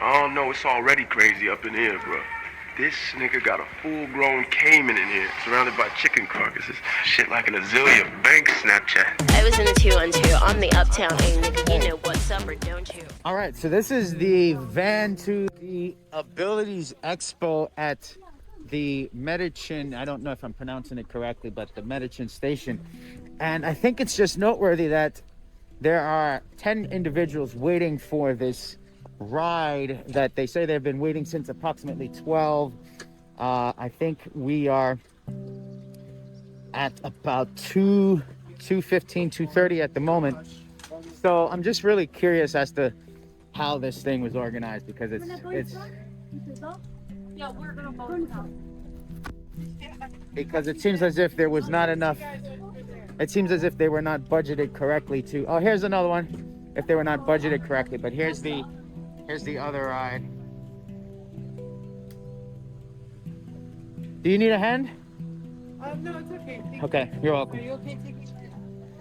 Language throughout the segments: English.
I don't know, it's already crazy up in here, bro. This nigga got a full-grown caiman in here, surrounded by chicken carcasses. Shit like an Azalea Bank Snapchat. I was in the 212. I'm the uptown A nigga. You know what's up or don't you? All right, so this is the van to the Abilities Expo at the Medicine. I don't know if I'm pronouncing it correctly, but the Medicine station. And I think it's just noteworthy that there are 10 individuals waiting for this ride that they say they've been waiting since approximately 12. I think we are at about 2:15, 2:30 at the moment. So I'm just really curious as to how this thing was organized, because it's because it seems as if there was not enough. It seems as if they were not budgeted correctly to. Oh, here's another one. If they were not budgeted correctly, but here's the other ride. Do you need a hand? No, it's okay. Okay, you're welcome. Are you okay taking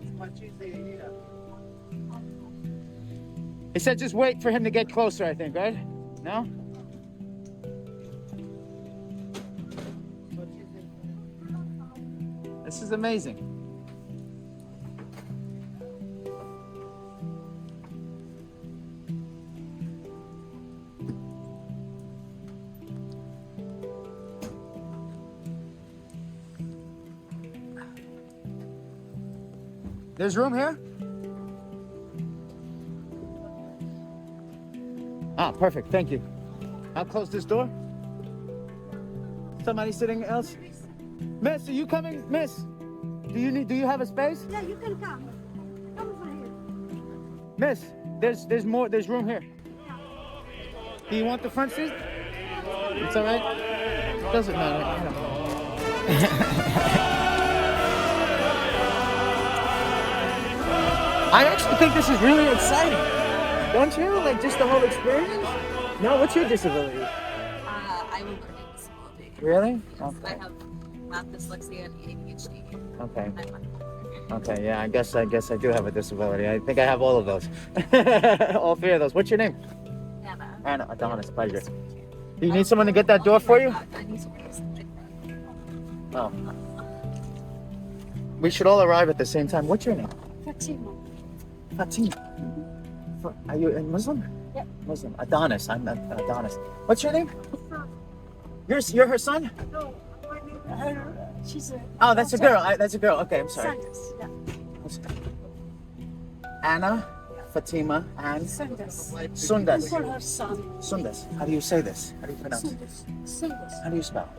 as much as they need? He said just wait for him to get closer, I think, right? No? This is amazing. There's room here? Ah, perfect. Thank you. I'll close this door. Somebody sitting else? Miss, are you coming? Miss, do you have a space? Yeah, you can come. Come over here. Miss, there's room here. Do you want the front seat? It's all right. Doesn't matter. I actually think this is really exciting. Don't you? Like just the whole experience? No, what's your disability? I have a learning disability. Really? Yes, Okay. I have math dyslexia and ADHD. Okay. I'm Okay, yeah, I guess I do have a disability. I think I have all of those. All three of those. What's your name? Anna. Anna. Adonis, pleasure. Do you need someone to get that door for you? I need someone to sit there. Oh. We should all arrive at the same time. What's your name? Fatima. Fatima. Are you a Muslim? Yep. Muslim. Adonis. I'm Adonis. What's your name? You're her son? No, she's a. Oh, that's a girl. That's a girl. Okay, I'm sorry. Sanders, yeah. Anna, Fatima, and Sanders. Sundas. For her son. Sundas. How do you say this? How do you pronounce it? Sanders. How do you spell?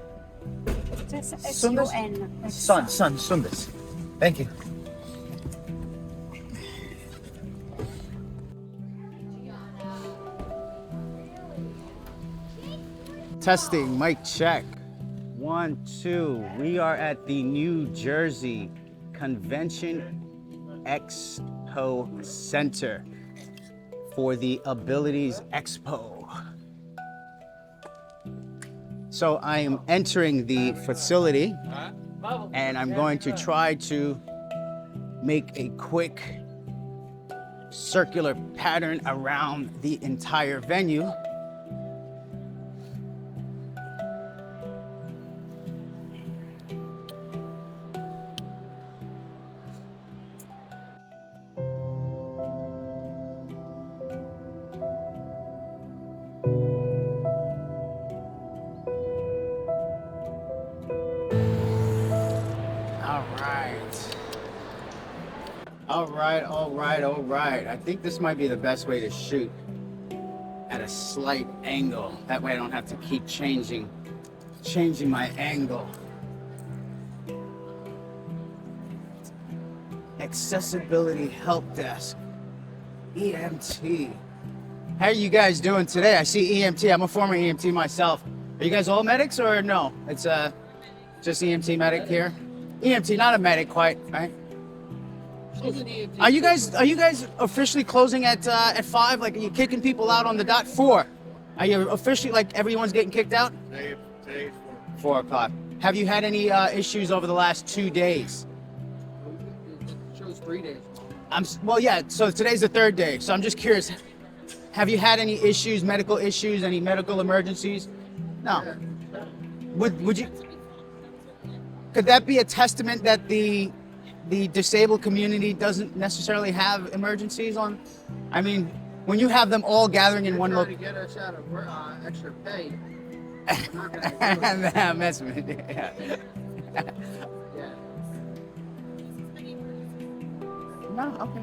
That's Sundas? S-U-N. Son, Sundas. Thank you. Testing, mic check. 1, 2. We are at the New Jersey Convention Expo Center for the Abilities Expo. So I am entering the facility and I'm going to try to make a quick circular pattern around the entire venue. All right. I think this might be the best way to shoot at a slight angle. That way I don't have to keep changing my angle. Accessibility Help Desk, EMT. How are you guys doing today? I see EMT. I'm a former EMT myself. Are you guys all medics or no? It's just EMT medic here. EMT, not a medic quite, right? Are you guys officially closing at 5? Like, are you kicking people out on the dot? 4. Are you officially, like, everyone's getting kicked out? Today 4 o'clock. Have you had any issues over the last 2 days? It shows 3 days. Well, yeah. So today's the 3rd day. So I'm just curious. Have you had any issues, medical issues, any medical emergencies? No. Would you? Could that be a testament that the disabled community doesn't necessarily have emergencies on? I mean, when you have them all gathering in one location. To get us out of extra pay. I'm messing with you. Yeah. No, okay,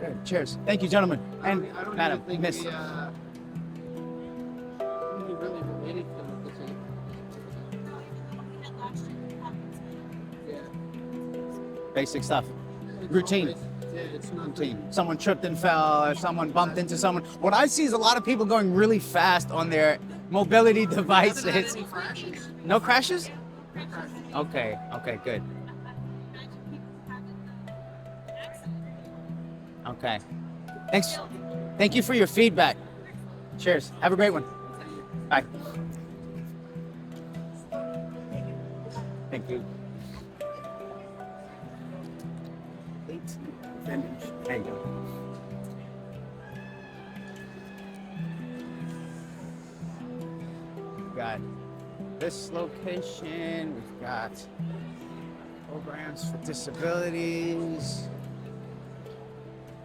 good. Cheers. Thank you, gentlemen. And I don't madam, even think miss. we really related to the disabled. Basic stuff. Routine. Yeah, it's not Routine. Someone tripped and fell, or someone bumped into someone. What I see is a lot of people going really fast on their mobility devices. any crashes. No crashes? Okay, good. Okay. Thanks. Thank you for your feedback. Cheers. Have a great one. Bye. Thank you. There you go. We've got this location. We've got programs for disabilities.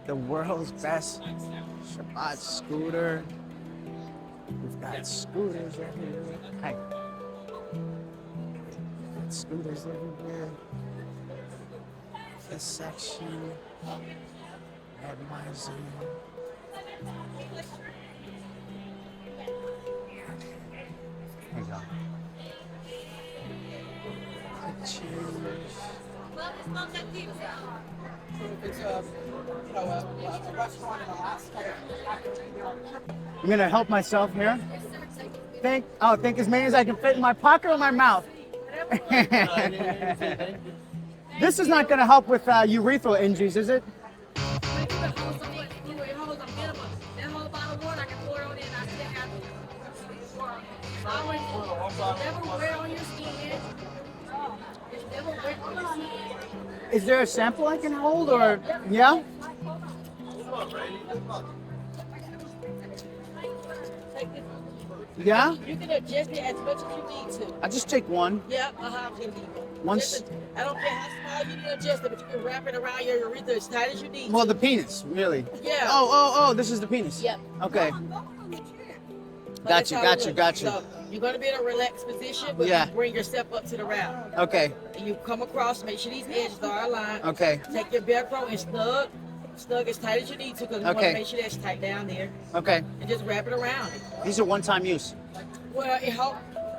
The world's best Shabbat scooter. We've got scooters everywhere. Hi. Scooters everywhere. This section. Advising. There you go. Pictures. It's a restaurant in Alaska. I'm gonna help myself here. Think as many as I can fit in my pocket or my mouth. This is not gonna help with urethral injuries, is it? Is there a sample I can hold, or yeah? Yeah? You can adjust it as much as you need to. I just take one. Yeah, Once. I don't care how small you need to adjust it, but you can wrap it around your urethra as tight as you need Well, to. the penis, really. Yeah. Oh, this is the penis. Yep. Okay. So Got that's you, how got it you, looks. got you. So you're going to be in a relaxed position, but Yeah. you bring yourself up to the round. Okay. And you come across, make sure these edges are aligned. Okay. Take your Velcro and snug as tight as you need to, because you want Okay. to make sure that's tight down there. Okay. And just wrap it around it. These are one-time use. Well,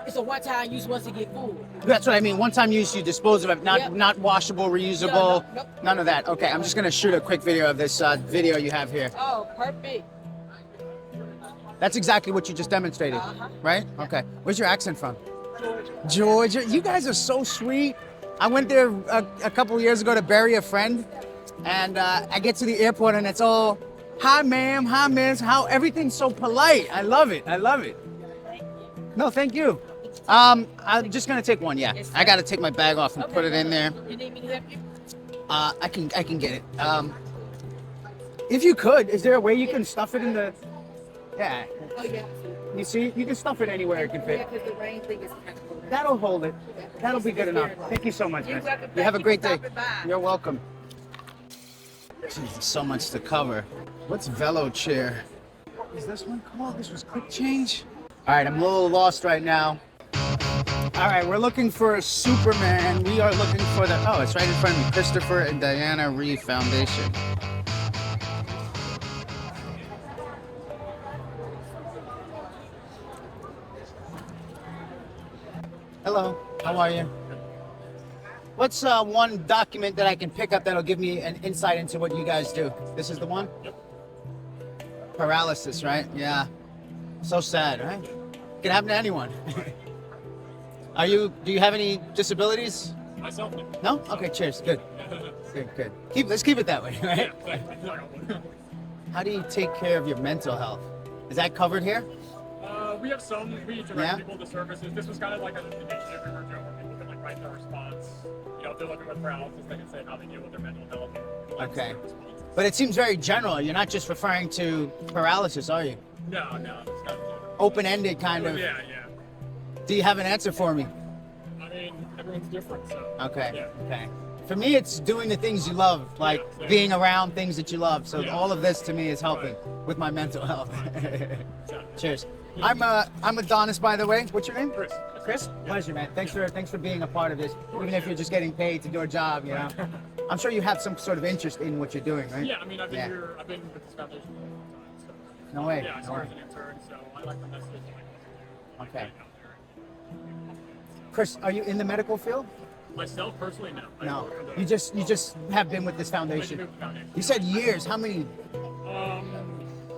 it's a one-time use once it get full. That's what I mean. One-time use, you dispose of it. Not Yep. not washable, reusable. Nope. None of that. Okay. I'm just gonna shoot a quick video of this video you have here. Oh, perfect. That's exactly what you just demonstrated, Uh-huh. right? Okay. Where's your accent from? Georgia. You guys are so sweet. I went there a couple years ago to bury a friend, and I get to the airport and it's all, hi ma'am, hi miss, how everything's so polite. I love it. No, thank you. I'm just gonna take one. Yeah, I gotta take my bag off and put it in there. You need me to help you? I can get it. If you could, is there a way you can stuff it in the? Yeah. Oh, yeah. You see, you can stuff it anywhere it can fit. Yeah, because the rain thing is kind of cool. That'll hold it. That'll be good enough. Thank you so much, man. welcome. You have a Thank you great for day. stopping by. You're welcome. Jeez, so much to cover. What's Velo chair? Is this one called? This was Quick Change. All right, I'm a little lost right now. All right, we're looking for a Superman. We are looking for the, oh, it's right in front of me. Christopher and Diana Reeve Foundation. Hello, how are you? What's one document that I can pick up that'll give me an insight into what you guys do? This is the one? Yep. Paralysis, right? Yeah. So sad, right? Can happen to anyone. Do you have any disabilities? Myself? No? Okay, cheers. Good. Good. Let's keep it that way, right? How do you take care of your mental health? Is that covered here? We have some. We direct Yeah. people to services. This was kind of like an initiative we were doing where people can like write their response. You know, if they're looking with paralysis, they can say how they deal with their mental health. Okay. But it seems very general. You're not just referring to paralysis, are you? No, it's not. Open-ended kind of. Yeah. Do you have an answer for me? I mean, everyone's different, so. Okay. Yeah. Okay. For me, it's doing the things you love, like Yeah. being around things that you love. So Yeah. all of this to me is helping with my mental health. Exactly. Cheers. I'm Adonis, by the way. What's your name? Chris. Chris. Pleasure, man. Thanks for being a part of this, even if you're just getting paid to do a job. You know. I'm sure you have some sort of interest in what you're doing, right? Yeah, I mean, I've been Yeah. here, I've been with this foundation for a long time, so. No way. Yeah, I No started way. as an intern, so I like the message. Okay. Chris, are you in the medical field? Myself, personally, no. I No. work for You just have been with this the foundation. foundation. You said years. How many?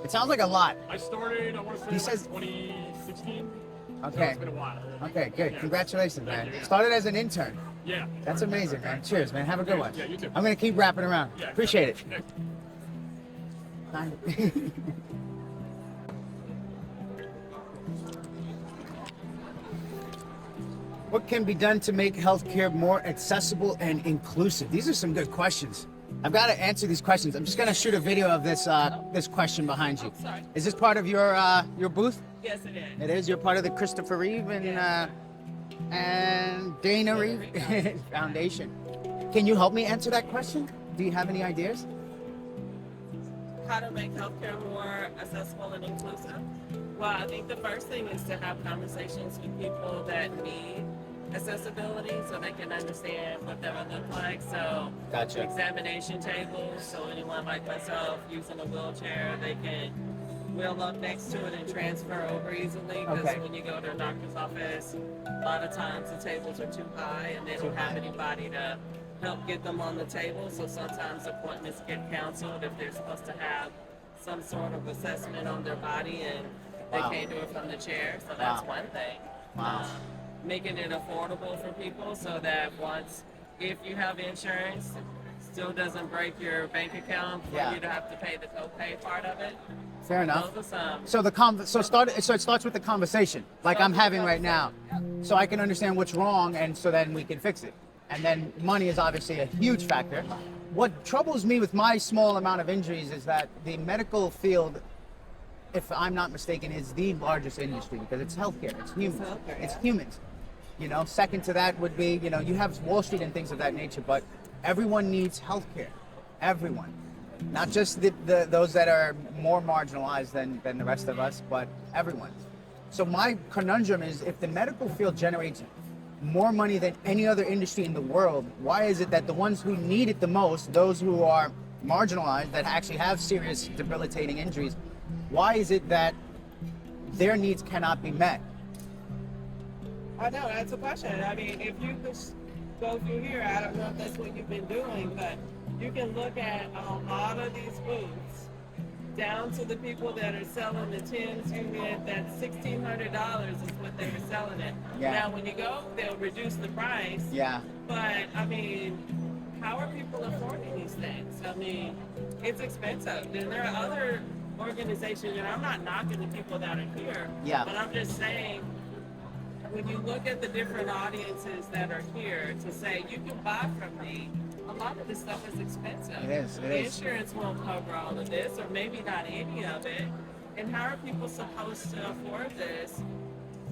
It sounds like a lot. I started, I want to say, He says- 2016. So Okay. it's been a while. Okay, good. Yeah. Congratulations, man. Thank you. Started as an intern. Yeah. That's amazing, man. Cheers, man. Have a good one. Yeah, you too. I'm gonna keep wrapping around. Yeah. Appreciate it. Yeah. Bye. What can be done to make healthcare more accessible and inclusive? These are some good questions. I've got to answer these questions. I'm just gonna shoot a video of this this question behind you. Sorry. Is this part of your booth? Yes, it is. It is. You're part of the Christopher Reeve and Dana Reeve Foundation. Can you help me answer that question? Do you have any ideas? How to make healthcare more accessible and inclusive? Well, I think the first thing is to have conversations with people that need accessibility so they can understand what that would look like. So Gotcha. examination tables, so anyone like myself using a wheelchair, they can wheel up next to it and transfer over easily. Because Okay. when you go to a doctor's office, a lot of times the tables are too high and they don't have anybody to help get them on the table. So sometimes appointments get canceled if they're supposed to have some sort of assessment on their body and they Wow. can't do it from the chair. So that's Wow. one thing. Wow. Making it affordable for people so that if you have insurance, still doesn't break your bank account for Yeah. you to have to pay the copay part of it. Fair enough. Those are some. So it starts with the conversation, like I'm having right now, so I can understand what's wrong, and so then we can fix it. And then money is obviously a huge factor. What troubles me with my small amount of injuries is that the medical field, if I'm not mistaken, is the largest industry because it's healthcare. It's humans. healthcare, It's yeah. humans. You know, second to that would be, you know, you have Wall Street and things of that nature, but everyone needs healthcare. Everyone. Not just those that are more marginalized than the rest of us, but everyone. So my conundrum is, if the medical field generates more money than any other industry in the world, why is it that the ones who need it the most, those who are marginalized, that actually have serious debilitating injuries, why is it that their needs cannot be met? I know, that's a question. I mean, if you could go through here, I don't know if that's what you've been doing, but you can look at a lot of these booths, down to the people that are selling the Tim's unit, that's $1,600 is what they were selling it. Yeah. Now, when you go, they'll reduce the price. Yeah. But, I mean, how are people affording these things? I mean, it's expensive. And there are other organizations, and I'm not knocking the people that are here, Yeah. but I'm just saying, when you look at the different audiences that are here, to say you can buy from me, a lot of this stuff is expensive. It is, it is. Insurance won't cover all of this, or maybe not any of it. And how are people supposed to afford this?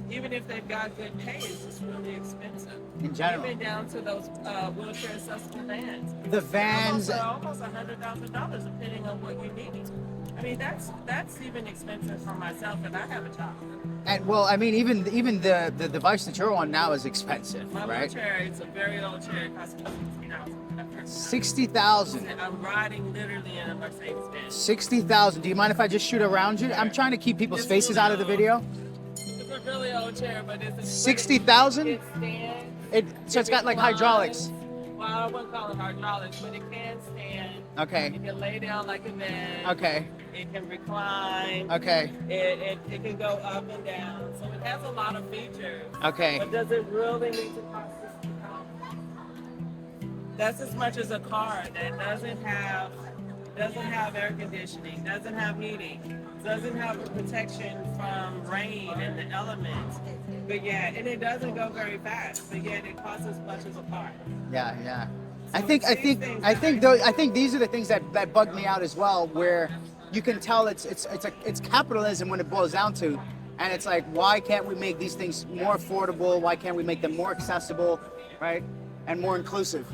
Even if they've got good pay, it's just really expensive. In general. Even down to those wheelchair accessible vans. The vans. Almost $100,000 depending on what you need. I mean, that's even expensive for myself, and I have a job. And well, I mean, even the device that you're on now is expensive, My right? wheelchair, it's a very old chair. It costs me $60,000. 60,000. I'm riding literally in a Mercedes Benz. 60,000. Do you mind if I just shoot around you? I'm trying to keep people's It's faces really out of the old. video. It's a really old chair, but it's 60,000? It stands. So it's got like reclines. hydraulics. Well, I wouldn't call it hydraulics, but it can stand. Okay. It can lay down like a bed. Okay. It can recline. Okay. It can go up and down. So it has a lot of features. Okay. But does it really need to cost $60,000? That's as much as a car that doesn't have air conditioning, doesn't have heating, doesn't have a protection from rain and the elements. But yeah, and it doesn't go very fast, but yet it costs as much as a car. Yeah, yeah. I think these are the things that bug me out as well, where you can tell it's capitalism when it boils down to, and it's like, why can't we make these things more affordable? Why can't we make them more accessible, right, and more inclusive?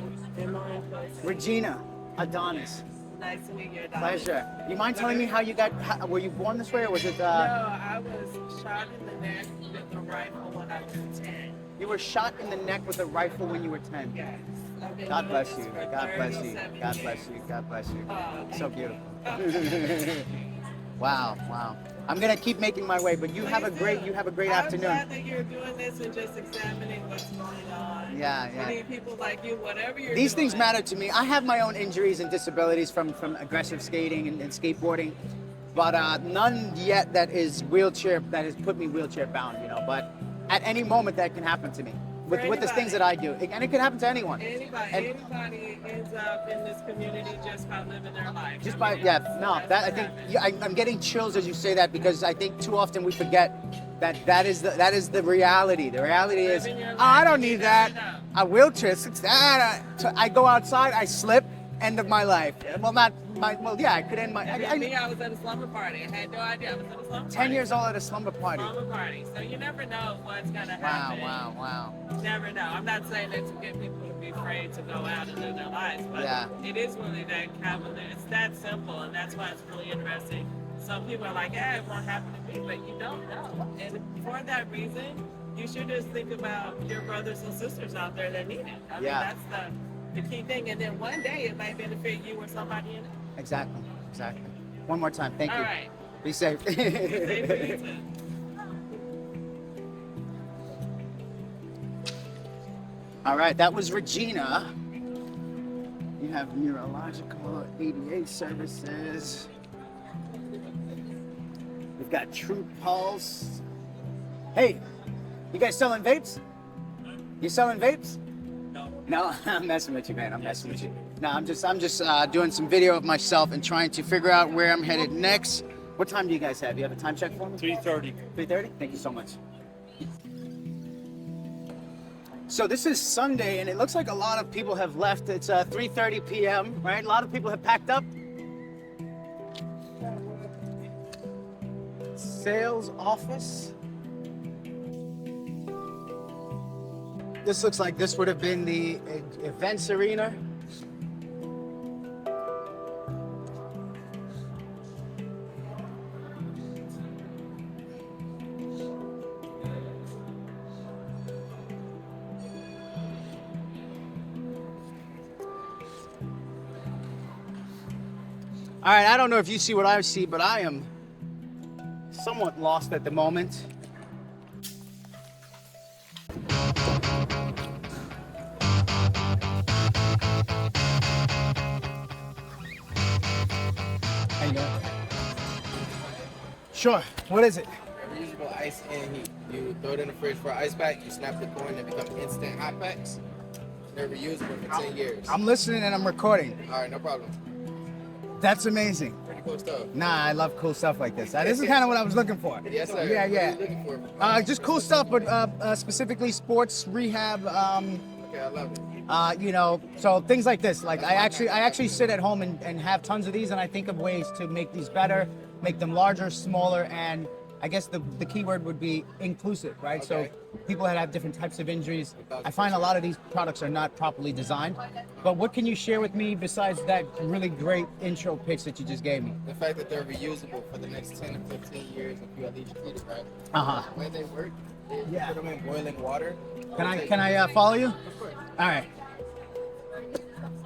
Regina Adonis, Nice to meet you. Donna. pleasure. You mind telling me how you got? Were you born this way, or was it? No, I was shot in the neck with a rifle when I was 10. You were shot in the neck with a rifle when you were 10. Yes. I've been God doing bless this you. for God bless you. 37 God bless years. you. God bless you. Oh, So beautiful. Wow, wow. I'm gonna keep making my way, but you have a great I'm afternoon. glad that you're doing this and just examining what's going on. Yeah, yeah. We need people like you, whatever you're These doing. things matter to me. I have my own injuries and disabilities from aggressive skating and skateboarding, but none yet that has put me wheelchair bound, you know. But at any moment that can happen to me with the things that I do, and it can happen to anyone. Anybody ends up in this community just by living their life. Just by I think I'm getting chills as you say that, because I think too often we forget that is the reality. The reality is, I don't need that. A wheelchair, I go outside, I slip, end of my life. I could end my. I was at a slumber party. I had no idea I was at a slumber party. 10 years old at a slumber party. So you never know what's gonna happen. Wow. You never know. I'm not saying that to get people to be afraid to go out and live their lives, but it is really that capital. It's that simple, and that's why it's really interesting. Some people are like, yeah, it won't happen to me, but you don't know. And for that reason, you should just think about your brothers and sisters out there that need it. I mean, that's the key thing. And then one day it might benefit you or somebody in it. Exactly. One more time, thank you. All right. Be safe. Be safe for you too. All right, that was Regina. You have neurological ADA services. We've got True Pulse. Hey, you guys selling vapes? You selling vapes? No, I'm messing with you, man. I'm messing with you. No, I'm just doing some video of myself and trying to figure out where I'm headed next. What time do you guys have? You have a time check for me? 3:30. 3:30? Thank you so much. So this is Sunday, and it looks like a lot of people have left. It's 3:30 p.m., right? A lot of people have packed up. Sales office. This looks like this would have been the events arena. All right, I don't know if you see what I see, but I am somewhat lost at the moment. How you doing? Sure. What is it? Reusable ice and heat. You throw it in the fridge for an ice pack, you snap the coin, they become instant hot packs. They're reusable for 10 years. I'm listening and I'm recording. All right, no problem. That's amazing. Pretty cool stuff. Nah, I love cool stuff like this. This is kind of what I was looking for. Yes, sir. Yeah. What are you looking for? Just cool stuff, but specifically sports rehab. Okay, I love it. You know, so things like this. Like I actually sit at home and have tons of these, and I think of ways to make these better, make them larger, smaller, and I guess the key word would be inclusive, right? Okay. So people that have different types of injuries. I find a lot of these products are not properly designed. But what can you share with me besides that really great intro pitch that you just gave me? The fact that they're reusable for the next 10 to 15 years if you at least treat it right. Uh-huh. The way they work, you Yeah. put them in boiling water. Can I follow you? Of course. All right.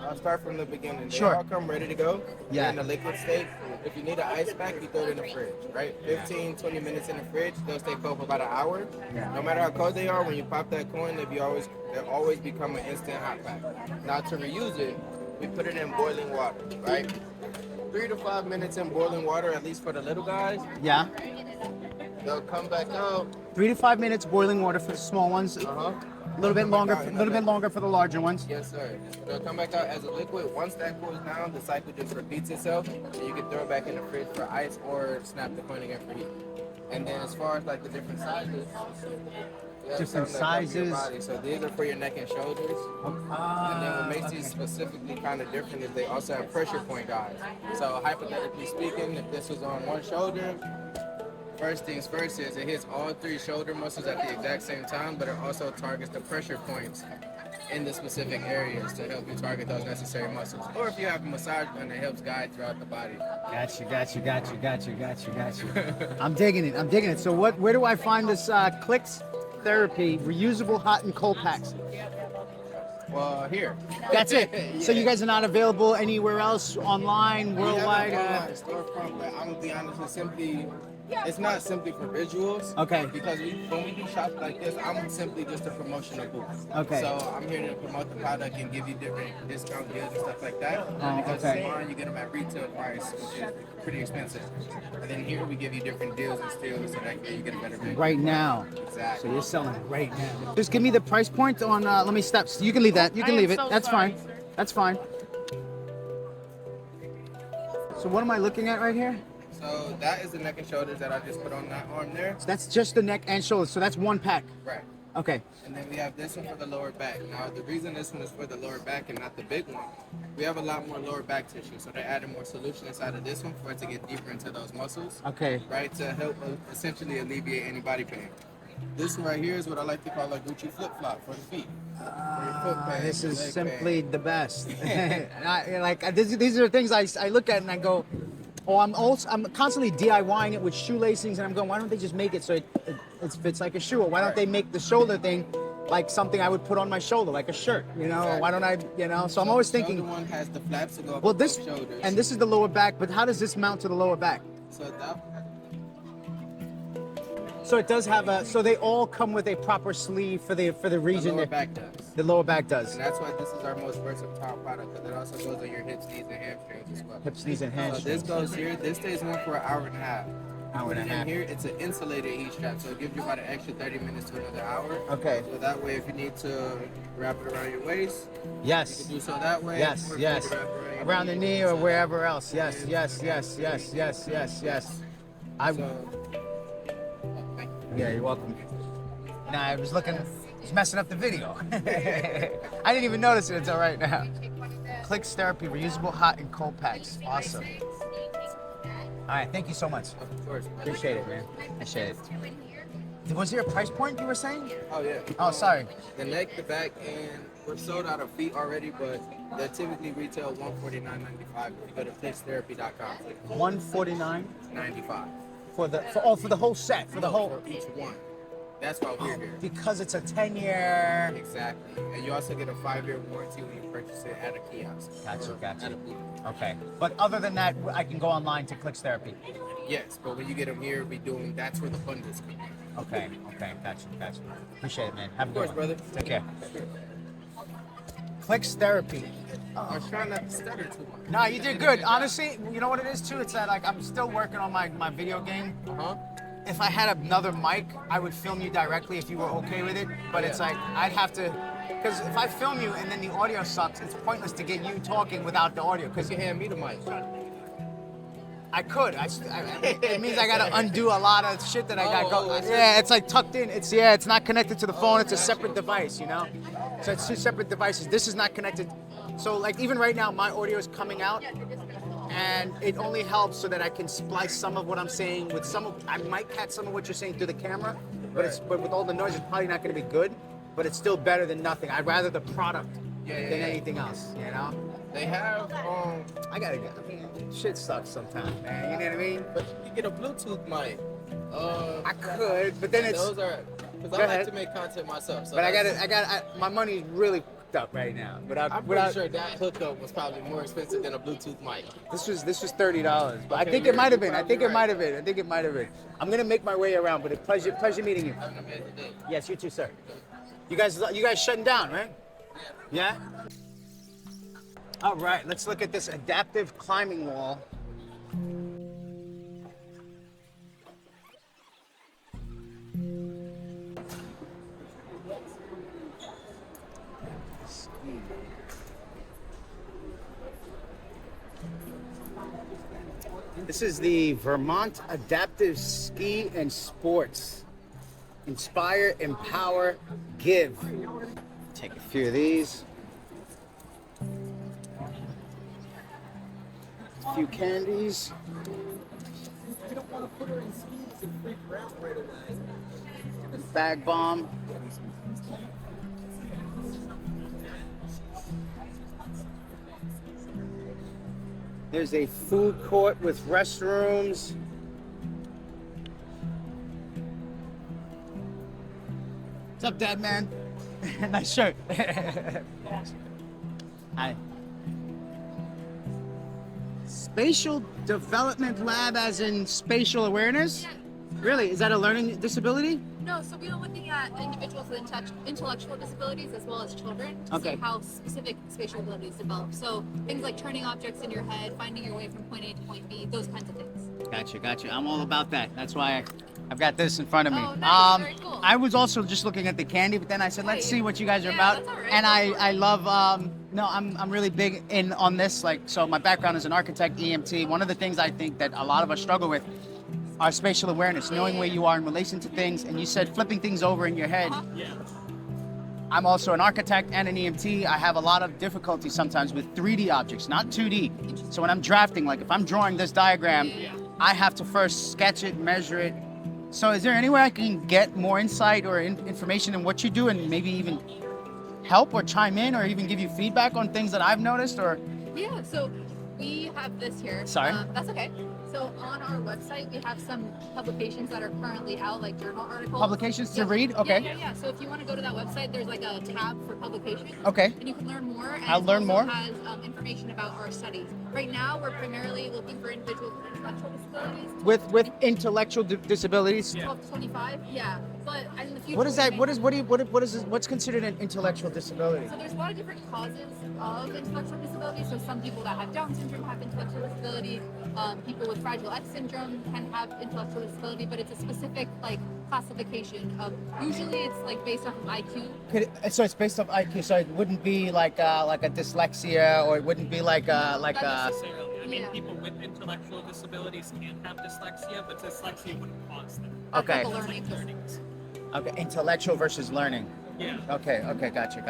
I'll start from the beginning. Sure. They all come ready to go. Yeah. They're in the liquid state. If you need an ice pack, you throw it in the fridge, right? 15, 20 minutes in the fridge. They'll stay cold for about an hour. Yeah. No matter how cold they are, when you pop that coin, they'll always become an instant hot pack. Now to reuse it, we put it in boiling water, right? 3 to 5 minutes in boiling water, at least for the little guys. Yeah. They'll come back out. 3 to 5 minutes boiling water for the small ones. Uh-huh. A little bit longer for the larger ones. Yes, sir. They'll come back out as a liquid. Once that cools down, the cycle just repeats itself. And you can throw it back in the fridge for ice or snap the coin again for heat. And then as far as like the different sizes, Yeah, different something that comes to your sizes. body. So these are for your neck and shoulders. And then what makes these specifically kind of different is they also have pressure point guides. So hypothetically speaking, if this was on one shoulder, first things first is it hits all three shoulder muscles at the exact same time, but it also targets the pressure points in the specific areas to help you target those necessary muscles. Or if you have a massage gun, it helps guide throughout the body. Got you. I'm digging it. So where do I find this Clicks Therapy reusable hot and cold packs? Well, here. That's it. Yeah. So you guys are not available anywhere else, online, worldwide? We have an online storefront, but I'm gonna be honest, it's not simply for visuals. Okay. Because when we do shops like this, I'm simply just a promotional booth. Okay. So I'm here to promote the product and give you different discount deals and stuff like that. Because okay. online you get them at retail price, which is pretty expensive. And then here we give you different deals and steals so that you get a better rate. Right now. Exactly. So you're selling it right now. Just give me the price point on, let me stop. You can leave that. You can leave it. That's fine. That's fine. So what am I looking at right here? So that is the neck and shoulders that I just put on that arm there. So that's just the neck and shoulders. So that's one pack. Right. Okay. And then we have this one for the lower back. Now, the reason this one is for the lower back and not the big one, we have a lot more lower back tissue. So they added more solution inside of this one for it to get deeper into those muscles. Okay. Right, to help essentially alleviate any body pain. This one right here is what I like to call a Gucci flip-flop for the feet. For your foot pain, This is leg simply pain. the best. These are things I look at and I go, oh, I'm constantly DIYing it with shoelacings, and I'm going, why don't they just make it so it fits like a shoe? Or why don't they make the shoulder thing like something I would put on my shoulder, like a shirt? You know, Exactly. why don't I? So I'm always The thinking. shoulder one has the flaps to go up Well, both this shoulders. and this is the lower back, but how does this mount to the lower back? So that So it does have a. So they all come with a proper sleeve for the the region. lower that back does. The lower back does. And that's why this is our most versatile product, because it also goes on your hips, knees, and hamstrings as well. Hips, knees, and So this hamstrings. goes here. This stays on for an hour and a half. Hour and a And half. here, it's an insulated heat strap, so it gives you about an extra 30 minutes to another hour. Okay. So that way, if you need to wrap it around your waist, you Yes. can do so that way. Yes. Or if you need Yes. to wrap it your Around the knee or so- wherever else. Yes. I. So, thank you. Yeah, you're welcome. Nah, I was messing up the video. I didn't even notice it until right now. Clicks Therapy, reusable hot and cold packs. Awesome. All right, thank you so much. Of course. Appreciate it, man. Appreciate it. Was there a price point you were saying? Oh, yeah. Oh, sorry. The neck, the back, and we're sold out of feet already, but they typically retail $149.95 if you go to flixtherapy.com. $149 $95. for the whole set, for the whole. For each one. That's why we're here. Because it's a 10-year. Exactly. And you also get a 5-year warranty when you purchase it at a kiosk. Gotcha, or gotcha. At a booth. Okay. But other than that, I can go online to Clicks Therapy. Yes, but when you get them here, that's where the bundles come in. Okay. Gotcha. Appreciate it, man. Have a Of course, good one. brother. Take care. Clicks Therapy. I was trying not to stutter too much. Nah, you did good. Honestly, you know what it is too? It's that like I'm still working on my video game. Uh-huh. If I had another mic, I would film you directly if you were okay with it. But it's like I'd have to, because if I film you and then the audio sucks, it's pointless to get you talking without the audio. Because You can hand me the mic. I could. It means I gotta undo a lot of shit that I got Oh, going. I see. Yeah, it's like tucked in. It's not connected to the phone. It's a separate device, you know. So it's two separate devices. This is not connected. So like even right now, my audio is coming out, and it only helps so that I can splice some of what I'm saying with some of. I might catch some of what you're saying through the camera, but with all the noise, it's probably not gonna be good. But it's still better than nothing. I'd rather the product than anything else, you know. They have, I gotta go. I mean, shit sucks sometimes, man. You know what I mean? but you can get a Bluetooth mic. I could, but then it's. Those are, because Go I ahead. like to make content myself. So But that's- my money's really fucked up right now. I'm pretty sure that hookup was probably more expensive than a Bluetooth mic. This was $30, but I Okay, think it you're- might have you're been. I think it probably might have been. I'm gonna make my way around, but it's pleasure meeting you. Have an amazing day. Yes, you too, sir. You guys shutting down, right? Yeah. All right, let's look at this adaptive climbing wall. This is the Vermont Adaptive Ski and Sports. Inspire, empower, give. Take a few of these. A few candies. You don't want to put her in skis and freak her out right away. Bag bomb. There's a food court with restrooms. What's up, Dad, man? Nice shirt. Hi. Spatial development lab, as in spatial awareness? Really? Is that a learning disability? No, so we are looking at individuals with intellectual disabilities as well as children to Okay. see how specific spatial abilities develop. So things like turning objects in your head, finding your way from point A to point B, those kinds of things. Gotcha. I'm all about that. That's why I've got this in front of me. Oh, nice. Very cool. I was also just looking at the candy, but then I said, let's see what you guys are about. That's all right. And Go for I love, I'm really big in on this. Like, so my background is an architect, EMT. One of the things I think that a lot of us struggle with are spatial awareness, knowing where you are in relation to things. And you said flipping things over in your head. I'm also an architect and an EMT. I have a lot of difficulty sometimes with 3D objects, not 2D. So when I'm drafting, like if I'm drawing this diagram, I have to first sketch it, measure it. So is there any way I can get more insight or information in what you do and maybe even help or chime in or even give you feedback on things that I've noticed? Or Yeah, so we have this here. Sorry. That's okay. So on our website, we have some publications that are currently out, like journal articles. Publications to read? Okay. Yeah. So if you want to go to that website, there's like a tab for publications. Okay. And you can learn more. And I'll learn more. It has information about our studies. Right now, we're primarily looking for individuals with intellectual disabilities. with intellectual disabilities. 12 to 25, yeah. But in the future, What is that? What's considered an intellectual disability? So there's a lot of different causes of intellectual disability. So some people that have Down syndrome have intellectual disability. People with Fragile X syndrome can have intellectual disability, but it's a specific like classification of. Usually, it's like based off of IQ. So it's based off IQ. So it wouldn't be like a dyslexia, or it wouldn't be like Not necessarily. I mean, Yeah. people with intellectual disabilities can have dyslexia, but dyslexia wouldn't cause them. Okay. Like learning. Okay, intellectual versus learning. Yeah. Okay, gotcha.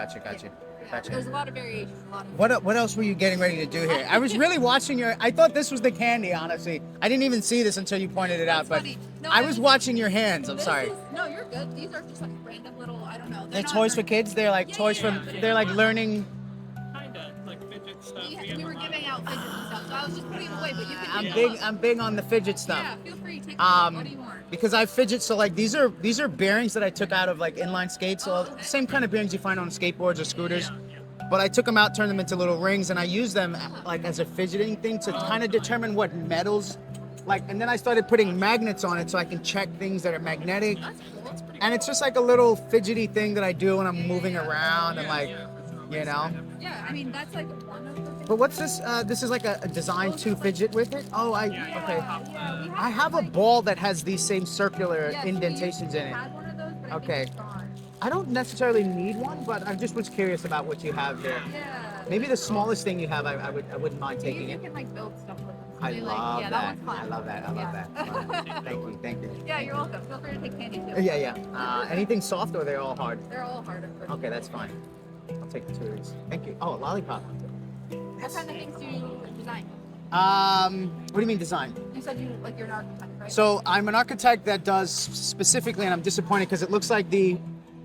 There's a lot of variations. What else were you getting ready to do here? I was really watching your. I thought this was the candy, honestly. I didn't even see this until you pointed it out. That's But funny. No, I was watching your hands. I'm This sorry. no, you're good. These are just like random little. I don't know. They're not toys for very- kids. They're like Yeah, toys yeah, from. yeah. They're like learning. Kinda like fidget stuff. We were giving out fidgets and stuff, so I was just putting them away. But you can. I'm take big. them. I'm big on the fidget stuff. Yeah, feel free. Take them. What do you want? Because I fidget, so like these are bearings that I took out of like inline skates, so same kind of bearings you find on skateboards or scooters. But I took them out, turned them into little rings, and I use them like as a fidgeting thing to kind of determine what metals, like. And then I started putting magnets on it so I can check things that are magnetic. And it's just like a little fidgety thing that I do when I'm moving around and like, you know. Yeah, I mean that's like one of the things. But what's this? This is like a design to fidget with it. Oh, okay. Yeah, we I have a ball that has these same circular Yes, indentations we in it. had one of those, but I think Okay. it's gone. I don't necessarily need one, but I just was curious about what you have there. Yeah. Maybe the smallest thing you have, I wouldn't mind taking You it. can like build stuff with them. So I they, love yeah, that. one's fun. I love that. I love Yeah. that. Thank you. Yeah, you're welcome. Feel free to take candy too. Yeah. Anything soft, or they're all hard? They're all hard at first. Okay, that's fine. I'll take the 2 of these. Thank you. Oh, a lollipop. What kind of things do you design? What do you mean design? You said you're an architect, right? So I'm an architect that does specifically, and I'm disappointed because it looks like the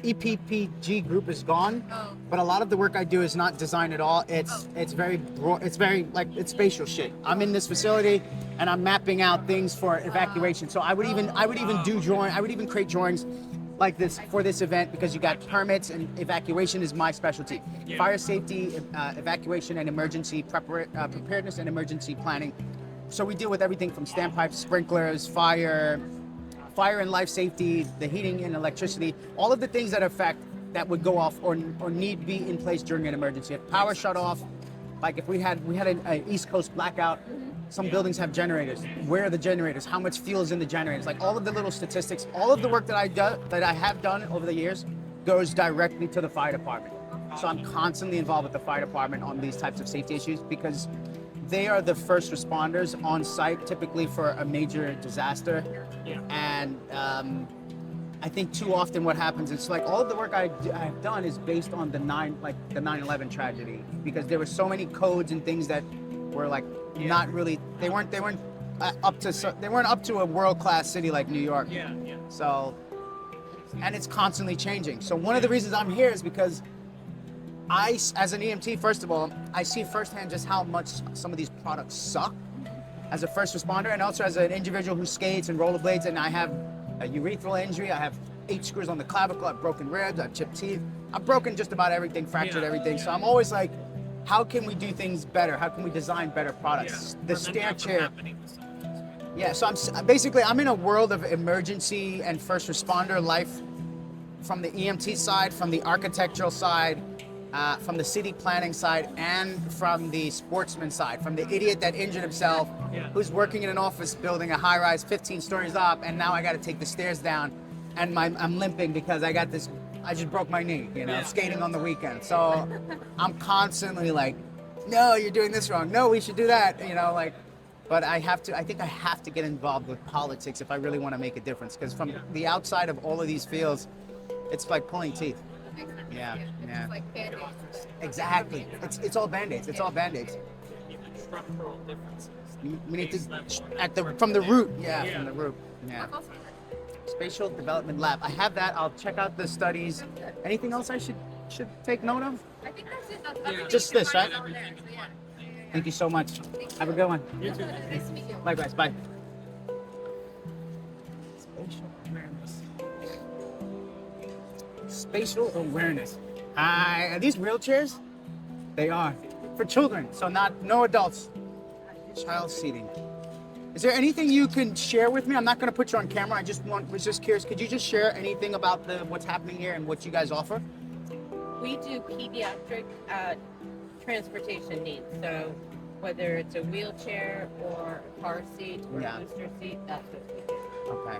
EPPG group is gone. Oh. But a lot of the work I do is not design at all. It's very broad. It's very like it's spatial shit. I'm in this facility and I'm mapping out things for evacuation. So I would even do drawing. I would even create drawings like this for this event because you got permits and evacuation is my specialty. Fire safety, evacuation and emergency preparedness and emergency planning. So we deal with everything from standpipes, sprinklers, fire and life safety, the heating and electricity, all of the things that would go off or need to be in place during an emergency. If power shut off, like if we had an East Coast blackout, some buildings have generators. Where are the generators? How much fuel is in the generators? Like all of the little statistics, all of the work that I have done over the years goes directly to the fire department. So I'm constantly involved with the fire department on these types of safety issues because they are the first responders on site, typically for a major disaster, and I think too often what happens is like all of the work I've done is based on the 9/11 tragedy, because there were so many codes and things that were like not really, they weren't up to a world-class city like New York. Yeah. So, and it's constantly changing. So one of the reasons I'm here is because as an EMT, first of all, I see firsthand just how much some of these products suck as a first responder, and also as an individual who skates and rollerblades, and I have a urethral injury. I have 8 screws on the clavicle. I've broken ribs. I've chipped teeth. I've broken just about everything, fractured everything. So I'm always like, how can we do things better? How can we design better products? The stair chair. Yeah, so I'm in a world of emergency and first responder life, from the EMT side, from the architectural side, from the city planning side, and from the sportsman side, from the idiot that injured himself, who's working in an office building a high-rise 15 stories up, and now I got to take the stairs down, and I'm limping because I just broke my knee, skating on the weekend. So I'm constantly like, no, you're doing this wrong. No, we should do that, But I think I have to get involved with politics if I really want to make a difference, because from the outside of all of these fields, it's like pulling teeth. Yeah. It's like Band-Aids. Exactly. It's all Band-Aids. It's all Band-Aids. Even structural differences. We need Case to, level. from the root. Yeah, from the root. Yeah. That's awesome. Spatial Development Lab. I have that. I'll check out the studies. Anything else I should take note of? I think that's it. That's everything Just you this, can right? find over there. So, yeah. Thank you so much. Have a good one. Nice to meet you. Likewise. Bye. Spatial awareness. Are these wheelchairs? They are. For children, so no adults. Child seating. Is there anything you can share with me? I'm not going to put you on camera. Was just curious. Could you just share anything about what's happening here and what you guys offer? We do pediatric transportation needs. So whether it's a wheelchair or a car seat or a booster seat, that's what we do. Okay.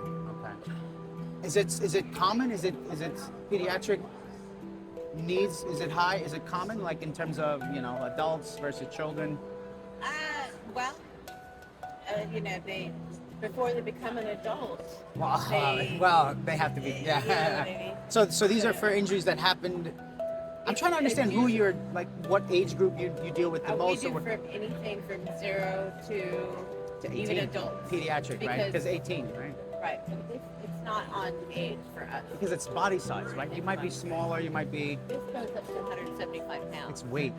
Is it common? Is it pediatric needs? Is it high? Is it common, like in terms of adults versus children? They before they become an adult. They have to be. Yeah. You know what I mean? So these are for injuries that happened. I'm trying to understand what age group you deal with the most. We do from anything from 0 to 18, even adults. Pediatric, right? Because 18, right? Right. It's not on age for us. Because it's body size, right? You might be smaller. You might be. This goes up to 175 pounds. It's weight.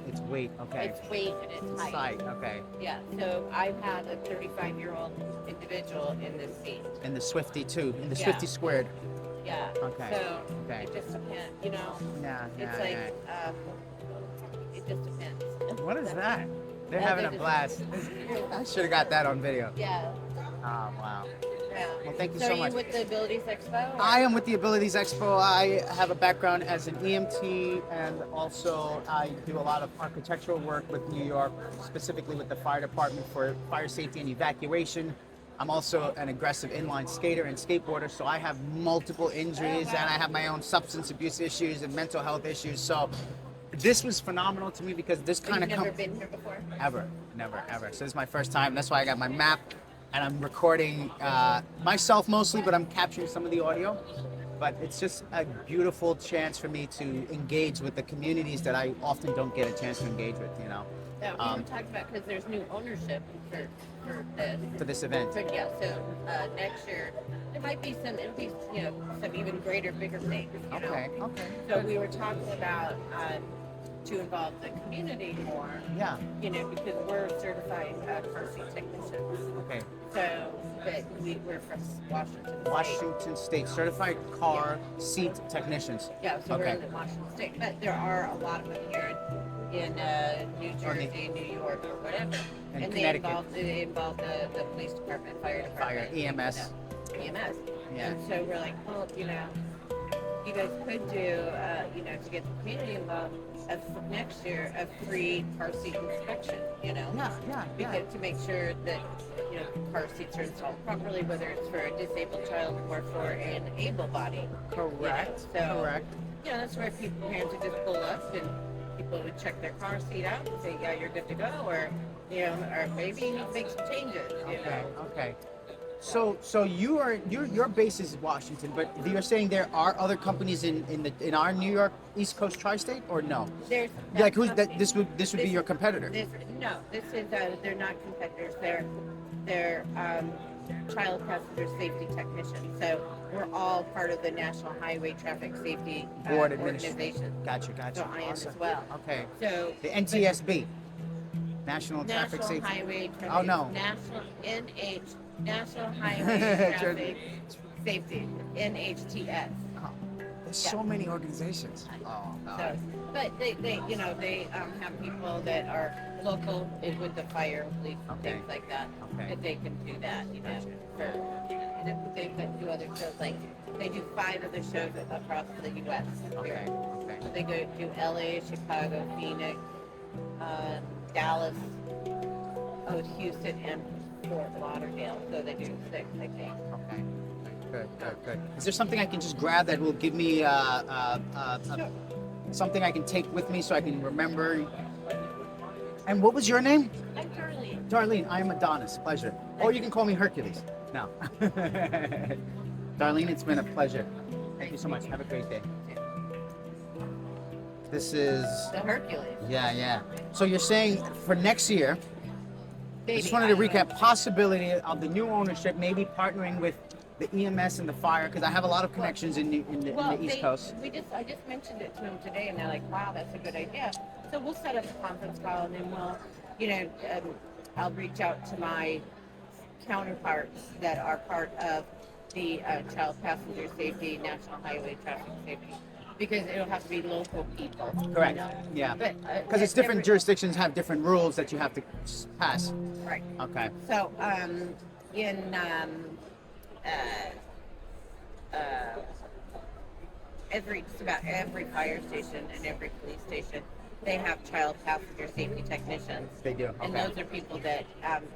Okay. It's weight and it's height. Okay. Yeah. So I've had a 35-year-old individual in this seat. In the Swifty too. In the Swifty squared. Yeah. Okay. So Okay. it just depends, Yeah. It's like it just depends. What is that? They're having a blast. I should have got that on video. Yeah. Oh wow. Yeah. Well, thank you So so are much. you with the Abilities Expo? or- I am with the Abilities Expo. I have a background as an EMT, and also I do a lot of architectural work with New York, specifically with the fire department for fire safety and evacuation. I'm also an aggressive inline skater and skateboarder, so I have multiple injuries, and I have my own substance abuse issues and mental health issues. So this was phenomenal to me because this kind of You've never been here before? Never. So this is my first time. That's why I got my map, and I'm recording myself mostly, but I'm capturing some of the audio. But it's just a beautiful chance for me to engage with the communities that I often don't get a chance to engage with, Yeah, we were talking about because there's new ownership for this event. So next year there might be some even greater, bigger things. Okay. So we were talking about to involve the community more. Yeah. Because we're certified car seat technicians. Okay. So, but we're from Washington State. Washington State certified car seat technicians. Yeah, so we're in Washington State, but there are a lot of them here in New Jersey, New York, or whatever. And they Connecticut. involve the police department, fire department, EMS. EMS. Yeah. And so we're like, well, you guys could do, to get the community involved, next year a free car seat inspection. Because to make sure that car seats are installed properly, whether it's for a disabled child or for an able body. Correct. Correct. That's where parents would just pull up and people would check their car seat out and say, yeah, you're good to go, or or maybe make some changes. Okay. So your base is Washington, but you're saying there are other companies in our New York East Coast tri-state, or no? There's Like who's company- that? This would be your competitor. No, this is they're not competitors. They're child passenger safety technicians. So we're all part of the National Highway Traffic Safety Board Organization. Gotcha. So I am Awesome. as well. Okay. So The NTSB, National Traffic National Safety. Highway Traffic. Oh no. National National Highway Traffic Safety, NHTS. Oh, there's so many organizations. Oh So, God. but they have people that are local with the fire, police, and Okay. things like that. Okay. That they can do that, and if they can do other shows, like they do 5 other shows across the U.S. Okay. Okay. They go to L.A., Chicago, Phoenix, Dallas, Houston, and Fort Lauderdale. So they do 6, I think. Okay. Good. Is there something I can just grab that will give me something I can take with me so I can remember? And what was your name? I'm Charlie. Darlene. I am Adonis. Pleasure. Or you can call me Hercules. No. Darlene, it's been a pleasure. Thank you so much. Have a great day. This is. The Hercules. Yeah. So you're saying for next year, I just Baby, wanted to I recap possibility of the new ownership, maybe partnering with the EMS and the fire, because I have a lot of connections in the East Coast. I just mentioned it to them today, and they're like, "Wow, that's a good idea." So we'll set up a conference call, and then we'll, I'll reach out to my counterparts that are part of the Child Passenger Safety, National Highway Traffic Safety, because it'll have to be local people. Correct. You know? Yeah. But Because it's different jurisdictions have different rules that you have to pass. Right. Okay. So in just about every fire station and every police station, they have child passenger safety technicians. They do. And Okay. those are people that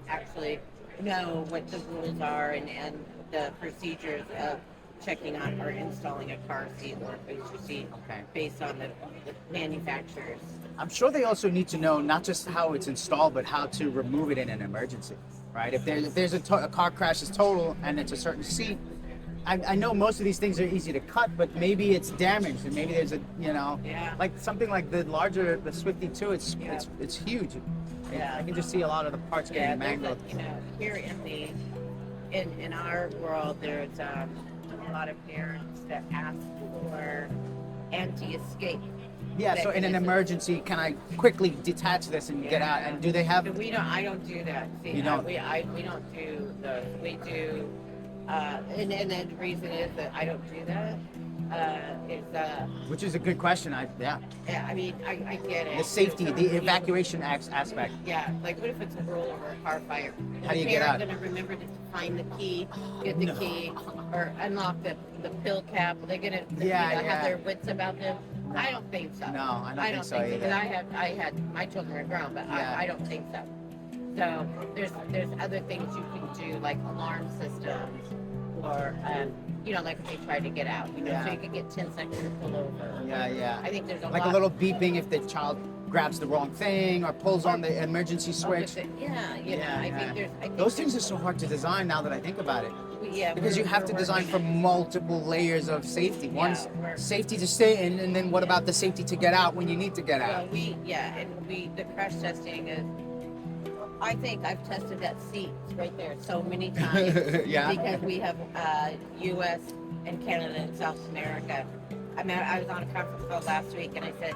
actually know what the rules are and the procedures of checking on or installing a car seat or a booster seat Okay. based on the manufacturers. I'm sure they also need to know not just how it's installed, but how to remove it in an emergency, right? If there's a car crash is total and it's a certain seat, I know most of these things are easy to cut, but maybe it's damaged and maybe there's like something like the Swifty 2. It's huge. Yeah. I can just see a lot of the parts getting mangled. Here in our world, there's a lot of parents that ask for anti-escape. Yeah, so in an emergency, can I quickly detach this and get out? And do they have? I don't do that. See, You don't? we don't do those. We do, and the reason is that I don't do that. Which is a good question. Yeah, I mean, I get it. The safety, the evacuation aspect. Yeah, like what if it's a rollover or a car fire? How do you get out? They're going to remember to find the key, get the key, or unlock the pill cap. They're going to have their wits about them. I don't think so. No, I don't think so either. Because I had my children are grown, but I don't think so. So there's other things you can do, like alarm systems, or like if they try to get out, so you can get 10 seconds to pull over. Yeah. I think there's a little beeping if the child grabs the wrong thing or pulls on the emergency switch. I think those things are so hard to design now that I think about it. Yeah, because you have to design for multiple layers of safety. One's safety to stay in, and then what about the safety to get out when you need to get out? Well, the crash testing is. I think I've tested that seat right there so many times. Because we have U.S. and Canada and South America. I mean, I was on a conference call last week, and I said,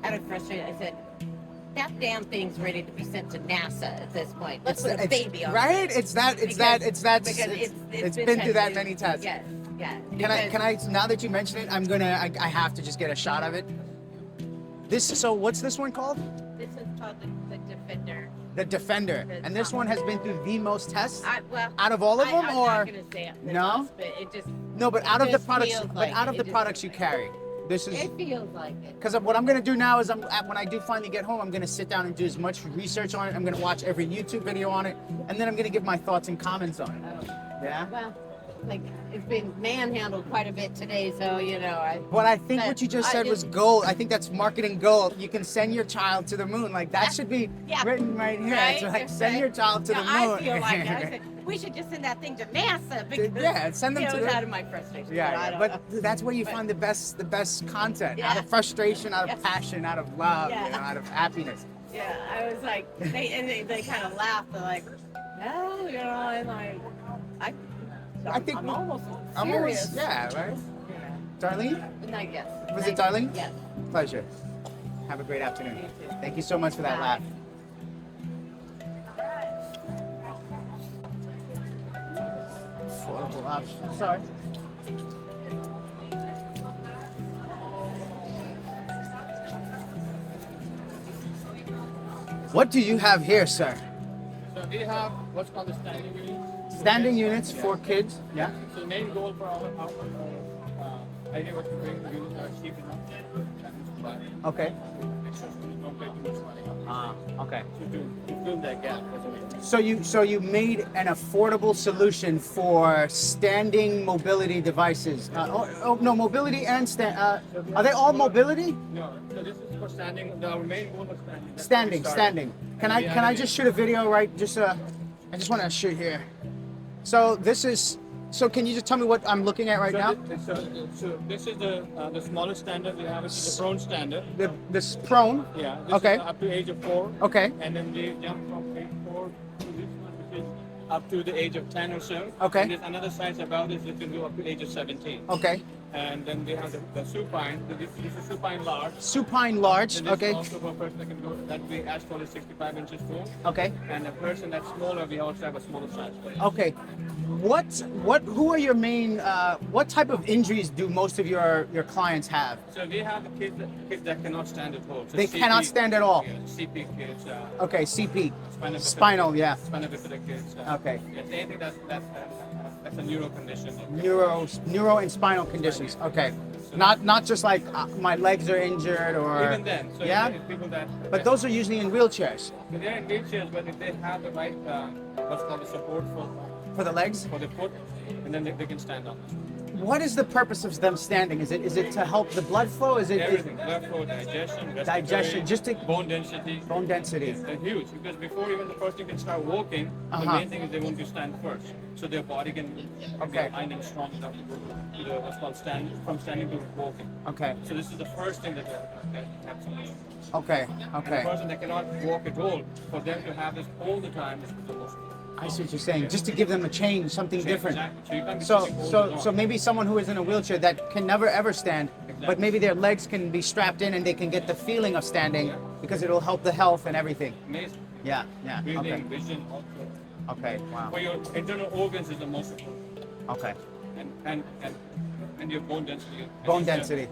out of frustration, I said, that damn thing's ready to be sent to NASA at this point. Let's put a baby on right? it. It's been through that many tests. Yes. Can I? Now that you mention it, I have to just get a shot of it. So what's this one called? This is called the Defender. The Defender, and this one has been through the most tests out of all of them, I'm not gonna say no? But it just but out of the products, like products you carry, this is. It feels like it. Because what I'm gonna do now is when I do finally get home, I'm gonna sit down and do as much research on it. I'm gonna watch every YouTube video on it, and then I'm gonna give my thoughts and comments on it. Yeah. Well, like it's been manhandled quite a bit today, so But I think what you just said was gold. I think that's marketing gold. You can send your child to the moon. Like that should be written right here. Right? It's like send your child to the moon. I feel like we should just send that thing to NASA because Yeah, send them it to was the- out of my frustration. Yeah, I but don't know. that's where you But- find the best content. Yeah. Out of frustration, out of Yes. passion, out of love, Yeah. you know, out of happiness. Yeah, I was like, they kind of laughed. They're like, no, you know, and like, I think I'm almost I'm serious. always, yeah, right? Darlene? Not yes. Was it Darlene? Yes. Pleasure. Have a great afternoon. You too. Thank you so much for that Bye. laugh. Affordable option. Sorry. What do you have here, sir? So we have what's called the standing unit. Standing units for kids. Yeah. So the main goal for our idea was to bring the units are cheap enough and supply. Okay. Make sure students don't pay too much money. Okay. To fill that gap. That's what we do. So you made an affordable solution for standing mobility devices. No, mobility and stand. Are they all mobility? No, so this is for standing. Our main goal was standing. That's Standing, where we started. standing. Can I just shoot a video, right? I just want to shoot here. So this is. So can you just tell me what I'm looking at right now? So this is the smallest standard we have. It's the prone standard. This prone. Yeah. This Okay. is up to age of 4. Okay. And then we jump from age 4 to this one, which is up to the age of 10 or so. Okay. And there's another size above this that can go up to age of 17. Okay. And then we have the supine. This is supine large. Supine large. And this Okay. is also for a person that can go, that we ask for is 65 inches tall. Okay. And a person that's smaller, we also have a smaller size. Okay. Who are your main, what type of injuries do most of your clients have? So we have kids that cannot stand at all. So They cannot stand at all? Yeah, CP kids. Okay, CP. Spinal Spinal, yeah. Spinal bifida kids. Okay. It's anything that's a neuro condition. Neuro and spinal conditions. Okay. Not just like my legs are injured or. Even then. So yeah. people that. But those are usually in wheelchairs. They're in wheelchairs, but if they have the right, what's called the support For the legs. for the foot, and then they can stand on it. What is the purpose of them standing? Is it to help the blood flow? Is it Everything, blood flow, digestion, respiratory, digestion? Just to bone density. bone density. They're huge because before even the person can start walking, the main thing is they want to stand first, so their body can be aligned and strong enough to go to the what's called from standing to walking. Okay. So this is the first thing that have something. Okay. And Okay. the person that cannot walk at all, for them to have this all the time is the most. I see what you're saying. Just to give them a change, something different. Exactly. So you can't be So sitting all so day so long. maybe someone who is in a wheelchair that can never ever stand, but maybe their legs can be strapped in and they can get the feeling of standing because it'll help the health and everything. Amazing. Yeah. Yeah. Breathing, Okay. vision, also. Okay. Wow. For your internal organs is the most important. Okay. And your bone density. Bone density.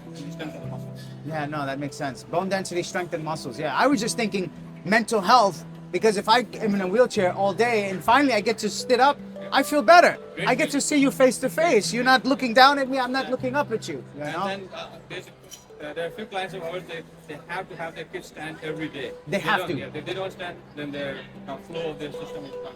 And strength of the muscles. Yeah, no, that makes sense. Bone density, strength, and muscles. Yeah, I was just thinking mental health because if I am in a wheelchair all day and finally I get to sit up, I feel better. I get to see you face to face. You're not looking down at me. I'm not looking up at you. You know? And then there are a few clients of ours, they have to have their kids stand every day. They have don't- to. Yeah, if they don't stand, then their flow of their system is gone.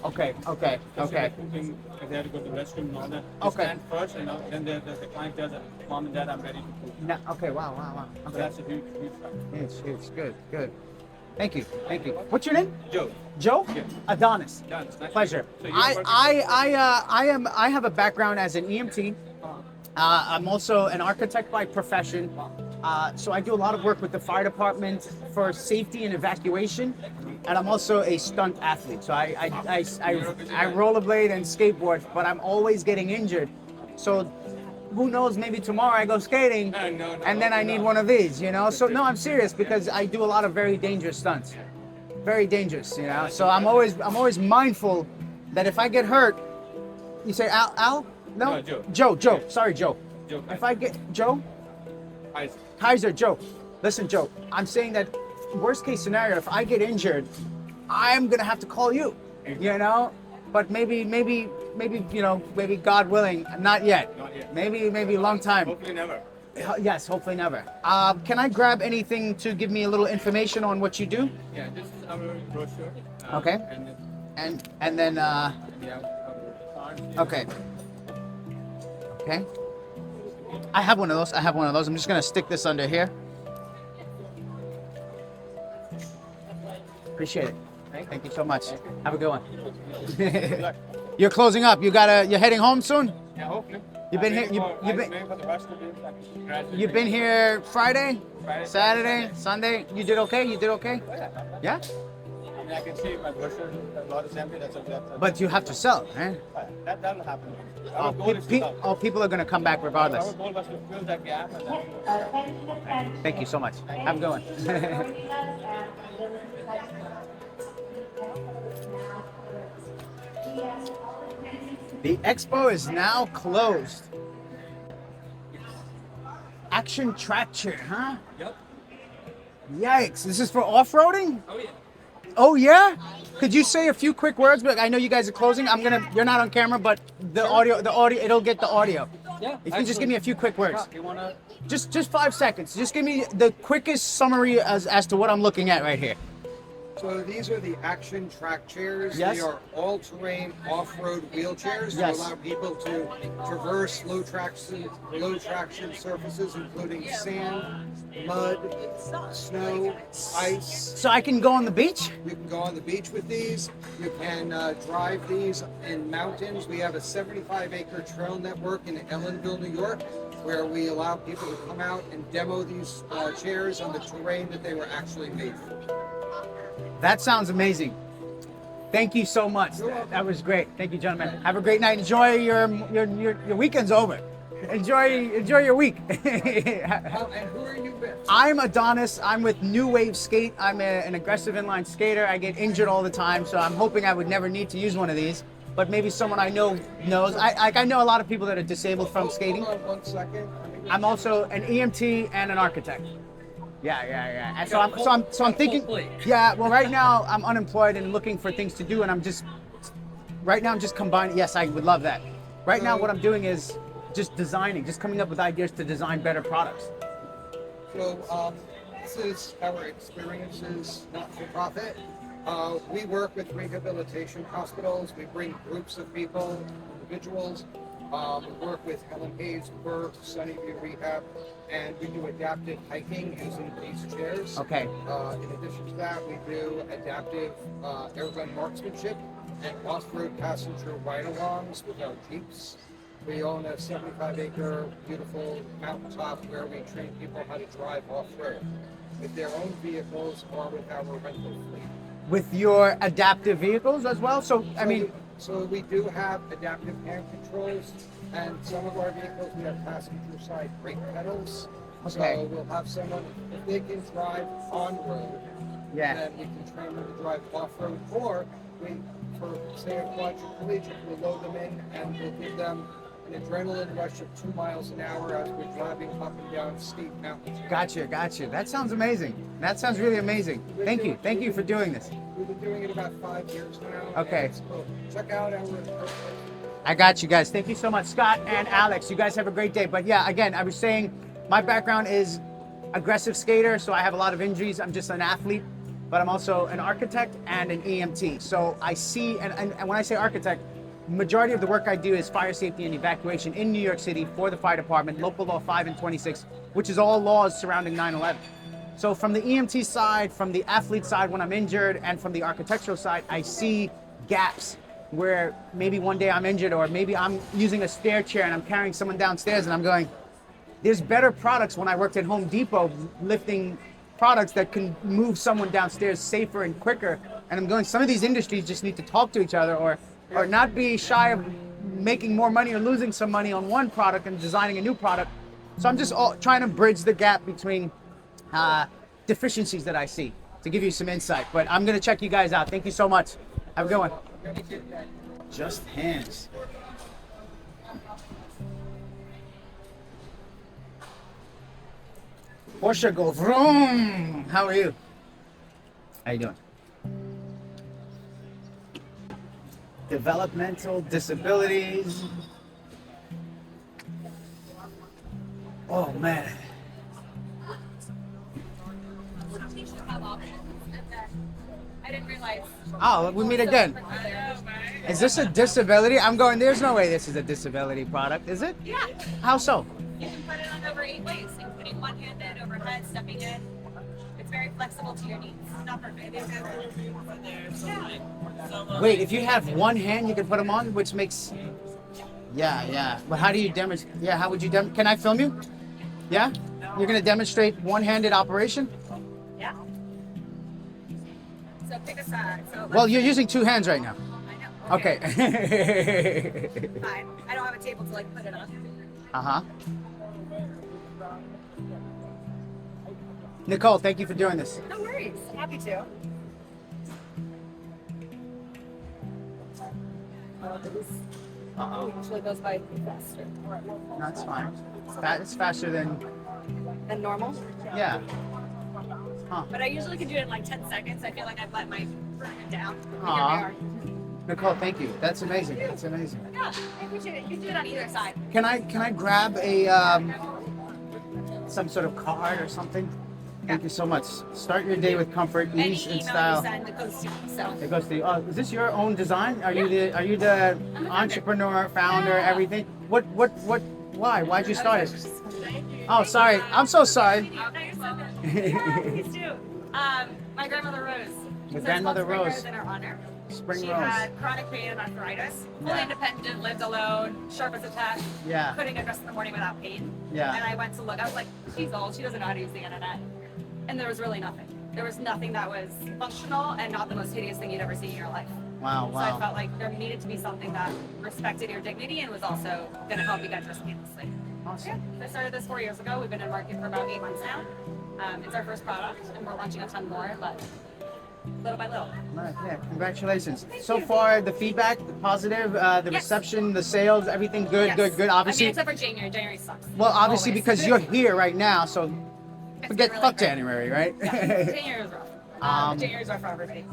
Okay. Okay. If Okay. they're cooking, if they have to go to the restroom and all that, they Okay. stand first, and then the client tells them, Mom and Dad, I'm ready to cook. No, okay. Wow. Wow. Wow. So Okay. that's a huge factor. It's good. Good. Thank you. Thank you. What's your name? Joe. Joe? Yeah. Adonis. Done. It's nice Pleasure. to meet you. So I have a background as an EMT. I'm also an architect by profession. So I do a lot of work with the fire department for safety and evacuation. And I'm also a stunt athlete. So I rollerblade and skateboard, but I'm always getting injured. So who knows, maybe tomorrow I go skating and then I need one of these, you know? So no, I'm serious because I do a lot of very dangerous stunts. Very dangerous, you know? So I'm always mindful that if I get hurt, you say Al? No? Joe. Joe. Sorry, Joe. Joe. If I get Joe? Kaiser, Joe. Listen, Joe, I'm saying that worst case scenario, if I get injured, I'm gonna have to call you, you know? But maybe, you know, maybe God willing, not yet. Not yet. Maybe a long time. Hopefully never. Yes, hopefully never. Can I grab anything to give me a little information on what you do? Yeah, this is our brochure. Okay. And then, we have our cards here. okay. Okay. I have one of those. I'm just gonna stick this under here. Appreciate it. Thank you so much. Have a good one. You're closing up. You're heading home soon? Yeah, hopefully. You've been here. You've been here Friday, Saturday, Sunday. You did okay. You did okay. Yeah. I mean, I can see my bushes, a lot is empty. That's But you have to sell, right? That'll happen. Our goal is to sell. People are gonna come back regardless. Our goal was to fill that gap. And then... Thank you so much. Have a good one. The expo is now closed. Action track chair, huh? Yep. Yikes! This is for off-roading? Oh yeah. Oh yeah? Could you say a few quick words? But I know you guys are closing. You're not on camera, but the audio, it'll get the audio. Yeah. If you can just give me a few quick words. You wanna? Just 5 seconds. Just give me the quickest summary as to what I'm looking at right here. So these are the action track chairs. Yes. They are all-terrain off-road wheelchairs Yes. to allow people to traverse low traction surfaces, including sand, mud, snow, ice. So I can go on the beach? You can go on the beach with these. You can drive these in mountains. We have a 75-acre trail network in Ellenville, New York, where we allow people to come out and demo these chairs on the terrain that they were actually made for. That sounds amazing. Thank you so much. That was great. Thank you, gentlemen. Have a great night. Enjoy your weekend's over. Enjoy your week. And who are you with? I'm Adonis. I'm with New Wave Skate. I'm an aggressive inline skater. I get injured all the time, so I'm hoping I would never need to use one of these. But maybe someone I know knows. I know a lot of people that are disabled from skating. Hold on 1 second. I'm also an EMT and an architect. Yeah. And so I'm thinking. Yeah. Well, right now I'm unemployed and looking for things to do, and I'm just combining. Yes, I would love that. Right now, what I'm doing is just designing, just coming up with ideas to design better products. So this is our experiences not for profit. We work with rehabilitation hospitals. We bring groups of people, individuals. We work with Helen Hayes Work, Sunnyview Rehab, and we do adaptive hiking using these chairs. Okay. In addition to that, we do adaptive airgun marksmanship and off-road passenger ride-alongs with our Jeeps. We own a 75-acre beautiful mountaintop where we train people how to drive off-road with their own vehicles or with our rental fleet. With your adaptive vehicles as well? So we do have adaptive hand controls, and some of our vehicles we have passenger side brake pedals. Okay. So we'll have someone, if they can drive on road, then we can train them to drive off road. Or for say a quadriplegic, we'll load them in and we'll give them an adrenaline rush of 2 miles an hour as we're driving up and down steep mountains. Gotcha. That sounds amazing. That sounds really amazing. Thank you for doing this. We've been doing it about 5 years now. Okay. Check out our. I got you guys. Thank you so much, Scott and Alex. You guys have a great day. But yeah, again, I was saying my background is aggressive skater, so I have a lot of injuries. I'm just an athlete, but I'm also an architect and an EMT. So I see, and when I say architect, majority of the work I do is fire safety and evacuation in New York City for the fire department, local law 5 and 26, which is all laws surrounding 9/11. So from the EMT side, from the athlete side when I'm injured, and from the architectural side, I see gaps where maybe one day I'm injured, or maybe I'm using a stair chair and I'm carrying someone downstairs and I'm going, there's better products. When I worked at Home Depot lifting products that can move someone downstairs safer and quicker, and I'm going, some of these industries just need to talk to each other or not be shy of making more money or losing some money on one product and designing a new product. So I'm just trying to bridge the gap between deficiencies that I see to give you some insight. But I'm going to check you guys out. Thank you so much. Have a good one. Just hands. Porsche go vroom. How are you? How you doing? Developmental disabilities. Oh man. I didn't realize. Oh, we meet again. Is this a disability? I'm going, there's no way this is a disability product, is it? Yeah. How so? You can put it on over 8 ways, including one-handed, overhead, stepping in. It's very flexible to your needs. Not perfect. Wait, if you have one hand, you can put them on, which makes. Yeah. But how do you demonstrate? Yeah, how would you Can I film you? Yeah? You're gonna demonstrate one-handed operation? Yeah. So pick a side. So Well, you're using two hands right now. I know. Okay. Fine. I don't have a table to like put it on. Uh-huh. Nicole, thank you for doing this. No worries. Happy to. Usually goes by faster. That's fine. It's faster than. Than normal. Yeah. Huh. But I usually can do it in like 10 seconds. I feel like I've let my burden down. But Aw. here we are. Nicole, thank you. That's amazing. That's amazing. Yeah, I appreciate it. You can do it on either side. Can I grab a some sort of card or something? Thank you so much. Start your day with comfort, Any ease, and email style. you send, it goes to me. So. It goes to you. Oh, is this your own design? Are you the entrepreneur, founder, everything? What? Why? Why'd you start it? Oh, sorry. I'm so sorry. Please do. My grandmother Rose. Your grandmother Spring Rose. in her honor. Spring She Rose. had chronic pain and arthritis. Fully Yeah. independent, lived alone, sharp as a tack. Yeah. Couldn't get dressed in the morning without pain. Yeah. And I went to look. I was like, she's old. She doesn't know how to use the internet. And there was really nothing. There was nothing that was functional and not the most hideous thing you'd ever seen in your life. Wow. So I felt like there needed to be something that respected your dignity and was also going to help you get dressed painlessly. Awesome. Yeah, I started this 4 years ago. We've been in market for about 8 months now. It's our first product, and we're launching a ton more, but little by little. Right, yeah, congratulations. So far, the feedback, the positive, the reception, the sales, everything good, Yes. good. I Obviously, mean, except for January. January sucks. well, obviously Always. because you're here right now, so It's forget really fuck great. January, right? Yeah, January is rough. January is rough for everybody.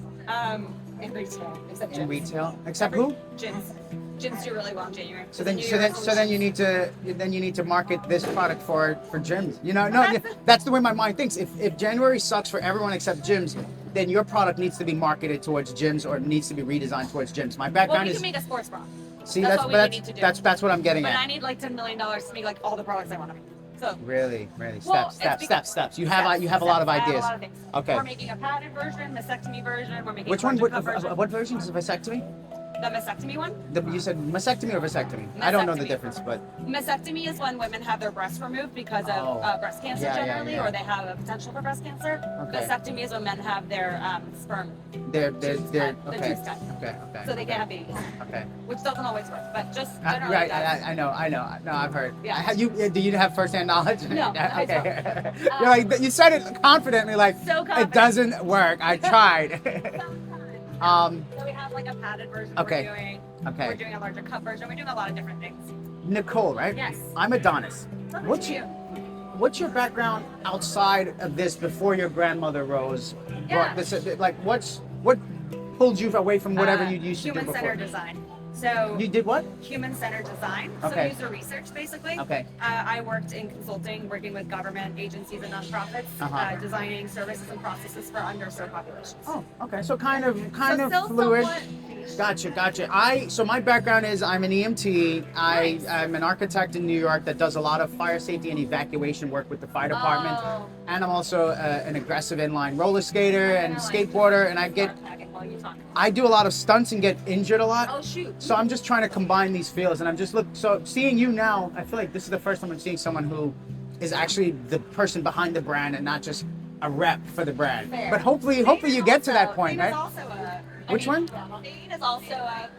In retail, except In gyms. retail, except who? Gyms. Gyms do really well in January. So then, New so Year's then you resolutions. need to market this product for gyms. You know, no, Well, that's the way my mind thinks. If January sucks for everyone except gyms, then your product needs to be marketed towards gyms or needs to be redesigned towards gyms. My Well, background we is can make a sports bra. see That's that's what we but need to do. that's what I'm getting But at. I need like $10 million to make like all the products I want to make. So Really. Well, Steps. You have a lot of I have ideas. a lot of things. Okay. We're making a padded version, mastectomy version. We're making Which a one? virgin cup version. What version is vasectomy? The mastectomy one. You said mastectomy or vasectomy? I don't know the Mastectomy. difference, but Mastectomy is when women have their breasts removed because of breast cancer Yeah, generally, yeah. or they have a potential for breast cancer. Okay. Mastectomy is when men have their sperm. they're the okay. juice cut. Okay. So they can't have babies, Okay. which doesn't always work, but just generally Right, does. I know. No, I've heard. Yeah. Do you have firsthand knowledge? No, I Okay. You're like you said it confidently, like So it confident. doesn't work. I tried. So we have like a padded version Okay. we're doing. Okay. We're doing a larger cup version. We're doing a lot of different things. Nicole, right? Yes. I'm Adonis. Look What's at your What's your background outside of this before your grandmother Rose brought this? Like, what pulled you away from whatever you used to do before? Human-centered design. So You did what? human-centered design. Okay. So user research, basically. Okay. I worked in consulting, working with government agencies and nonprofits, Uh-huh. Designing services and processes for underserved populations. Oh, okay. So kind of still fluid. somewhat- Gotcha. So my background is I'm an EMT. I'm an architect in New York that does a lot of fire safety and evacuation work with the fire department. Oh. And I'm also an aggressive inline roller skater and skateboarder. And I do a lot of stunts and get injured a lot. Oh shoot. So I'm just trying to combine these fields, and I'm just seeing you now. I feel like this is the first time I'm seeing someone who is actually the person behind the brand and not just a rep for the brand. Fair. But hopefully you get to that point, Dane is right? also Which one? Dane is also a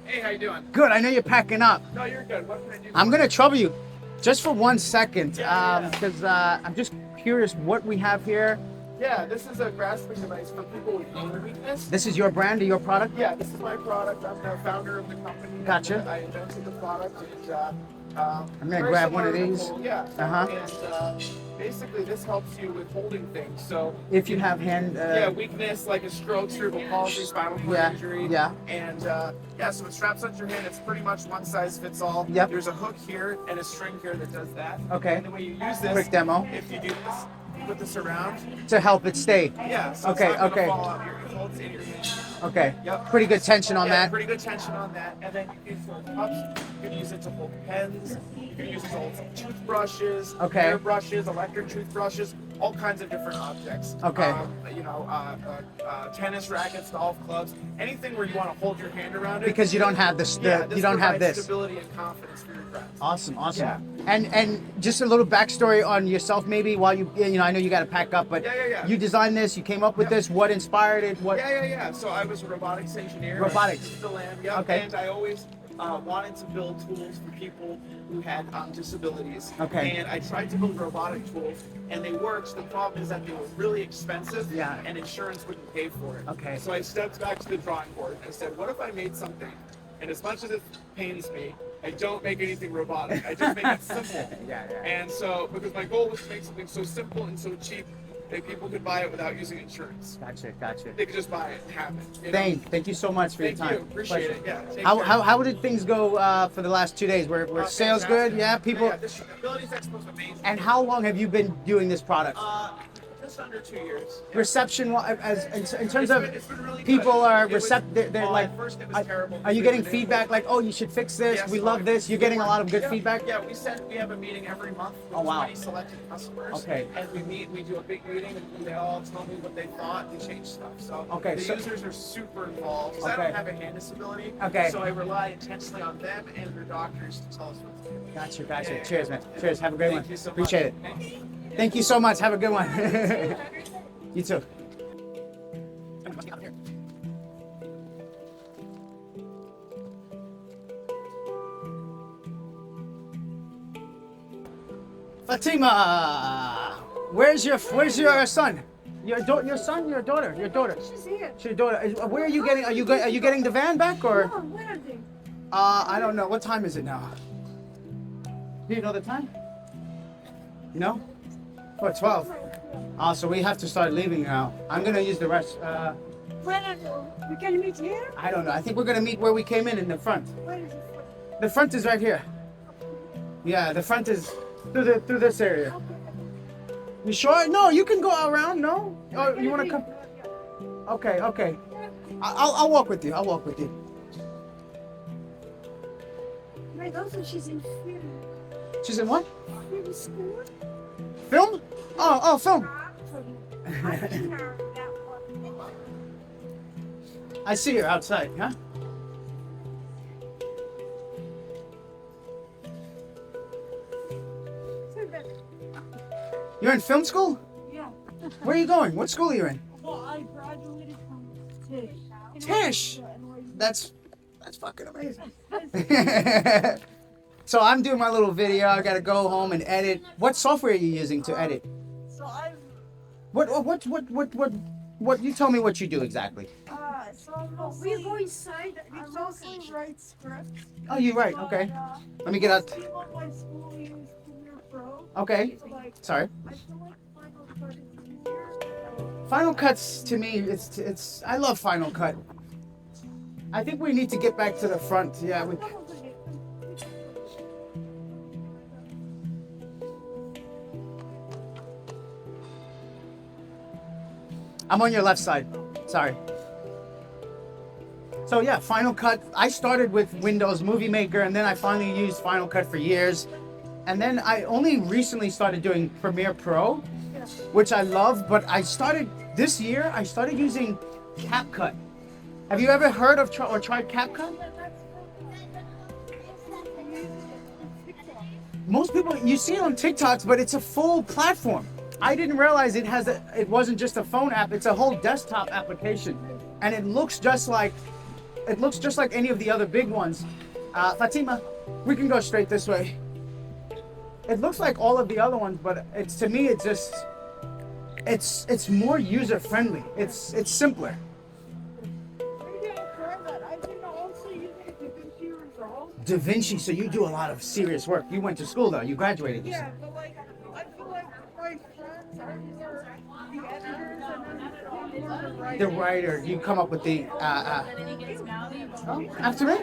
Hey, how you doing? Good. I know you're packing up. No, you're good. What can I do? I'm gonna trouble you, just for 1 second, Yeah. because I'm just curious what we have here. Yeah, this is a grasping device for people with pain weakness. This is your brand or your product? Yeah, this is my product. I'm the founder of the company. Gotcha. I invented the product, and I'm gonna very grab one of similar to these. Nicole, yeah. Uh-huh. And basically, this helps you with holding things. So If you have hand. yeah, weakness like a stroke, cerebral palsy, spinal cord Yeah, injury. yeah. And yeah, so it straps onto your hand. It's pretty much one size fits all. Yep. There's a hook here and a string here that does that. Okay. And the way you use this, Quick demo. if you do this, you put this around. To help it stay. Yeah. So Okay, it's not gonna okay. fall out here. It holds in your hand. Okay. Yep. Pretty good tension on Yeah, that. pretty good tension on that. And then you can use cups. You can use it to hold pens. You can use it to hold toothbrushes, Okay. hairbrushes, electric toothbrushes, all kinds of different objects. Okay. Tennis rackets, golf clubs, anything where you want to hold your hand around it. Because you don't have this. You don't have provides this. stability and confidence for your craft. Awesome. Yeah. And just a little backstory on yourself, maybe while I know you got to pack up, but Yeah. you designed this. You came up with this. What inspired it? What? Yeah. So I was a robotics engineer. Robotics. Still am. Yep. Okay. And I always wanted to build tools for people who had disabilities. Okay. And I tried to build robotic tools, and they worked. The problem is that they were really expensive. Yeah. And insurance wouldn't pay for it. Okay. So I stepped back to the drawing board and said, what if I made something? And as much as it pains me, I don't make anything robotic. I just make it simple. Yeah. And so, because my goal was to make something so simple and so cheap that people could buy it without using insurance. Gotcha. They could just buy it and have it. Thank you so much for your time. Thank you. Appreciate it. Yeah. Take How, care. how did things go for the last 2 days? Were sales Fantastic. good? Yeah, people. Yeah, this Abilities Expo was amazing. And how long have you been doing this product? Just under 2 years. Reception, in terms of It's been really people good. are It was- receptive. They're like, at first it was terrible. are you getting feedback like, oh, you should fix this? Yes, We love this. You're getting a lot of good yeah, feedback. Yeah, we have a meeting every month with Oh, wow. 20 selected customers. Okay. And we do a big meeting, and they all tell me what they thought. They change stuff. So Okay, the so- users are super involved. 'Cause I Okay. don't have a hand disability. Okay. So I rely intensely on them and their doctors to tell us what to do. Gotcha. Yeah. Cheers, man. Cheers. Have a great Thank one. you so Appreciate much. it. Thank you so much. Have a good one. You too. Fatima, where's your son? Your son? Your daughter? Your daughter? She's here. It's your daughter. Where are you getting? Are you getting the van back or? No, where are they? I don't know. What time is it now? Do you know the time? You know? Oh, 12. So we have to start leaving now. I'm gonna use the rest. Where are they? We can meet here? I don't know. I think we're gonna meet where we came in the front. Where is it? The front is right here. Yeah, the front is through this area. You sure? No, you can go around. No? Oh, you wanna come? Okay. I'll walk with you. Wait, also she's in film. She's in what? Film school? Film? Oh, film. I've seen her that one. I see her outside, huh? So that, You're in film school? yeah. Where are you going? What school are you in? Well, I graduated from Tisch. Tisch? NYU. That's fucking amazing. So I'm doing my little video. I gotta go home and edit. What software are you using to edit? So I've, What? You tell me what you do exactly. we go inside. I mostly write scripts. Oh, you right. Okay. But, Let me get out. people at my school use Premiere Pro. Okay. So like, Sorry. I feel like Final Cut is easier. Final Cuts to me, it's. I love Final Cut. I think we need to get back to the front. Yeah. I'm on your left side. Sorry. So yeah, Final Cut. I started with Windows Movie Maker, and then I finally used Final Cut for years. And then I only recently started doing Premiere Pro, which I love. But this year I started using CapCut. Have you ever heard of or tried CapCut? Most people, you see it on TikToks, but it's a full platform. I didn't realize it wasn't just a phone app, it's a whole desktop application. And it looks just like any of the other big ones. Fatima, we can go straight this way. It looks like all of the other ones, but to me it's more user friendly. It's simpler. DaVinci, so you do a lot of serious work. You went to school though, you graduated. Yeah, but like, I feel like my friends are more the editors and I'm more the writer. The writer, you come up with the after me?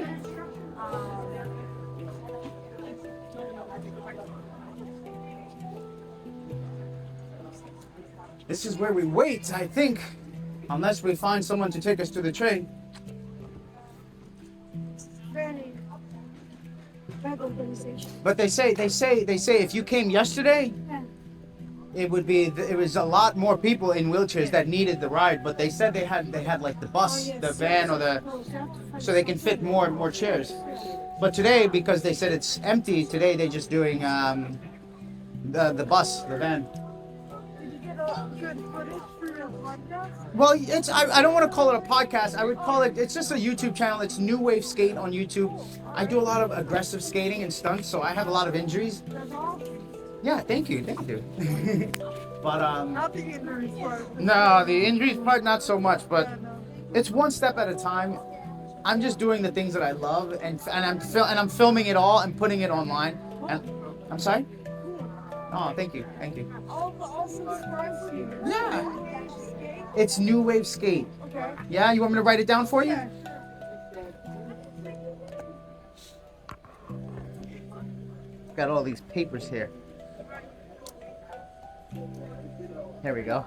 This is where we wait, I think. Unless we find someone to take us to the train. Very bad organization. But they say if you came yesterday, Yeah. it was a lot more people in wheelchairs that needed the ride. But they said they had like the bus, the van, or so they can fit more chairs. But today, because they said it's empty, today they're just doing the bus, the van. Did you get a good footage for your podcast? Well, I don't want to call it a podcast. I would call it's just a YouTube channel. It's New Wave Skate on YouTube. I do a lot of aggressive skating and stunts, so I have a lot of injuries. That's all? Yeah, thank you. But Not the injuries part. no, the injuries part not so much, but Yeah, no. it's one step at a time. I'm just doing the things that I love, and I'm filming it all and putting it online. And I'm sorry. Oh, thank you. I'll subscribe to you. Yeah. It's New Wave Skate. Okay. Yeah, you want me to write it down for you? Yeah. Got all these papers here. Here we go.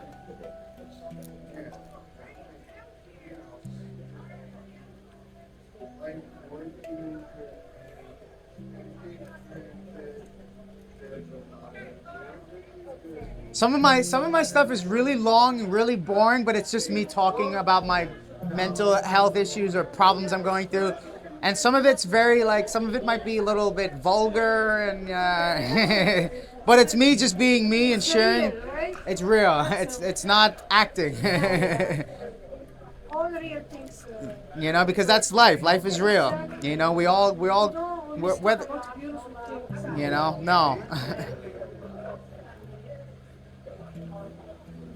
Some of my stuff is really long and really boring, but it's just me talking about my mental health issues or problems I'm going through. And some of it's very some of it might be a little bit vulgar and but it's me just being me and sharing. It's real. It's not acting. All the real things. You know, because that's life. Life is real. You know, we're whether What's beautiful things. you know, no.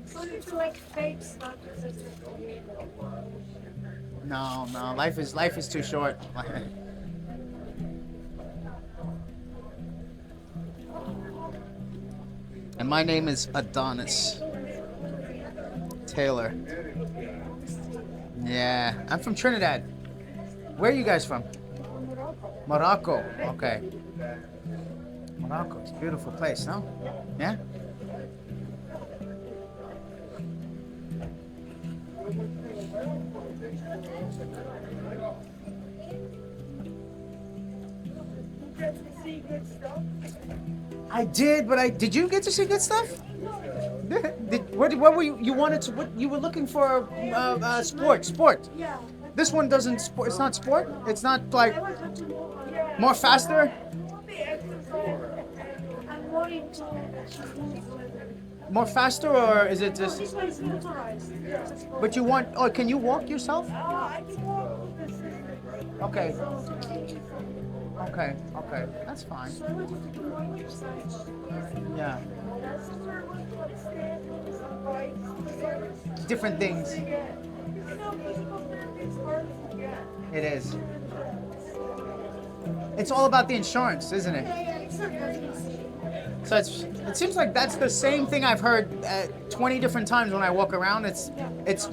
So you to like fake stuff. No, life is too short. And my name is Adonis Taylor. Yeah, I'm from Trinidad. Where are you guys from? Morocco. Okay. Morocco, it's a beautiful place, no? Yeah? I did, but did you get to see good stuff? What were you wanted to? What you were looking for? Sport. Yeah. This one doesn't sport. It's not sport. It's not like more faster. I'm more into More faster, or is it just? this one is motorized. But you want? Oh, can you walk yourself? I can walk with this system. Okay. So, Okay. That's fine. so I wanted to do on which side. Yeah. That's where we put stand with some bikes. Different things. You know, physical therapy is hard to get. It is. It's all about the insurance, isn't it? Yeah, it's a business. So it seems like that's the same thing I've heard 20 different times when I walk around. It's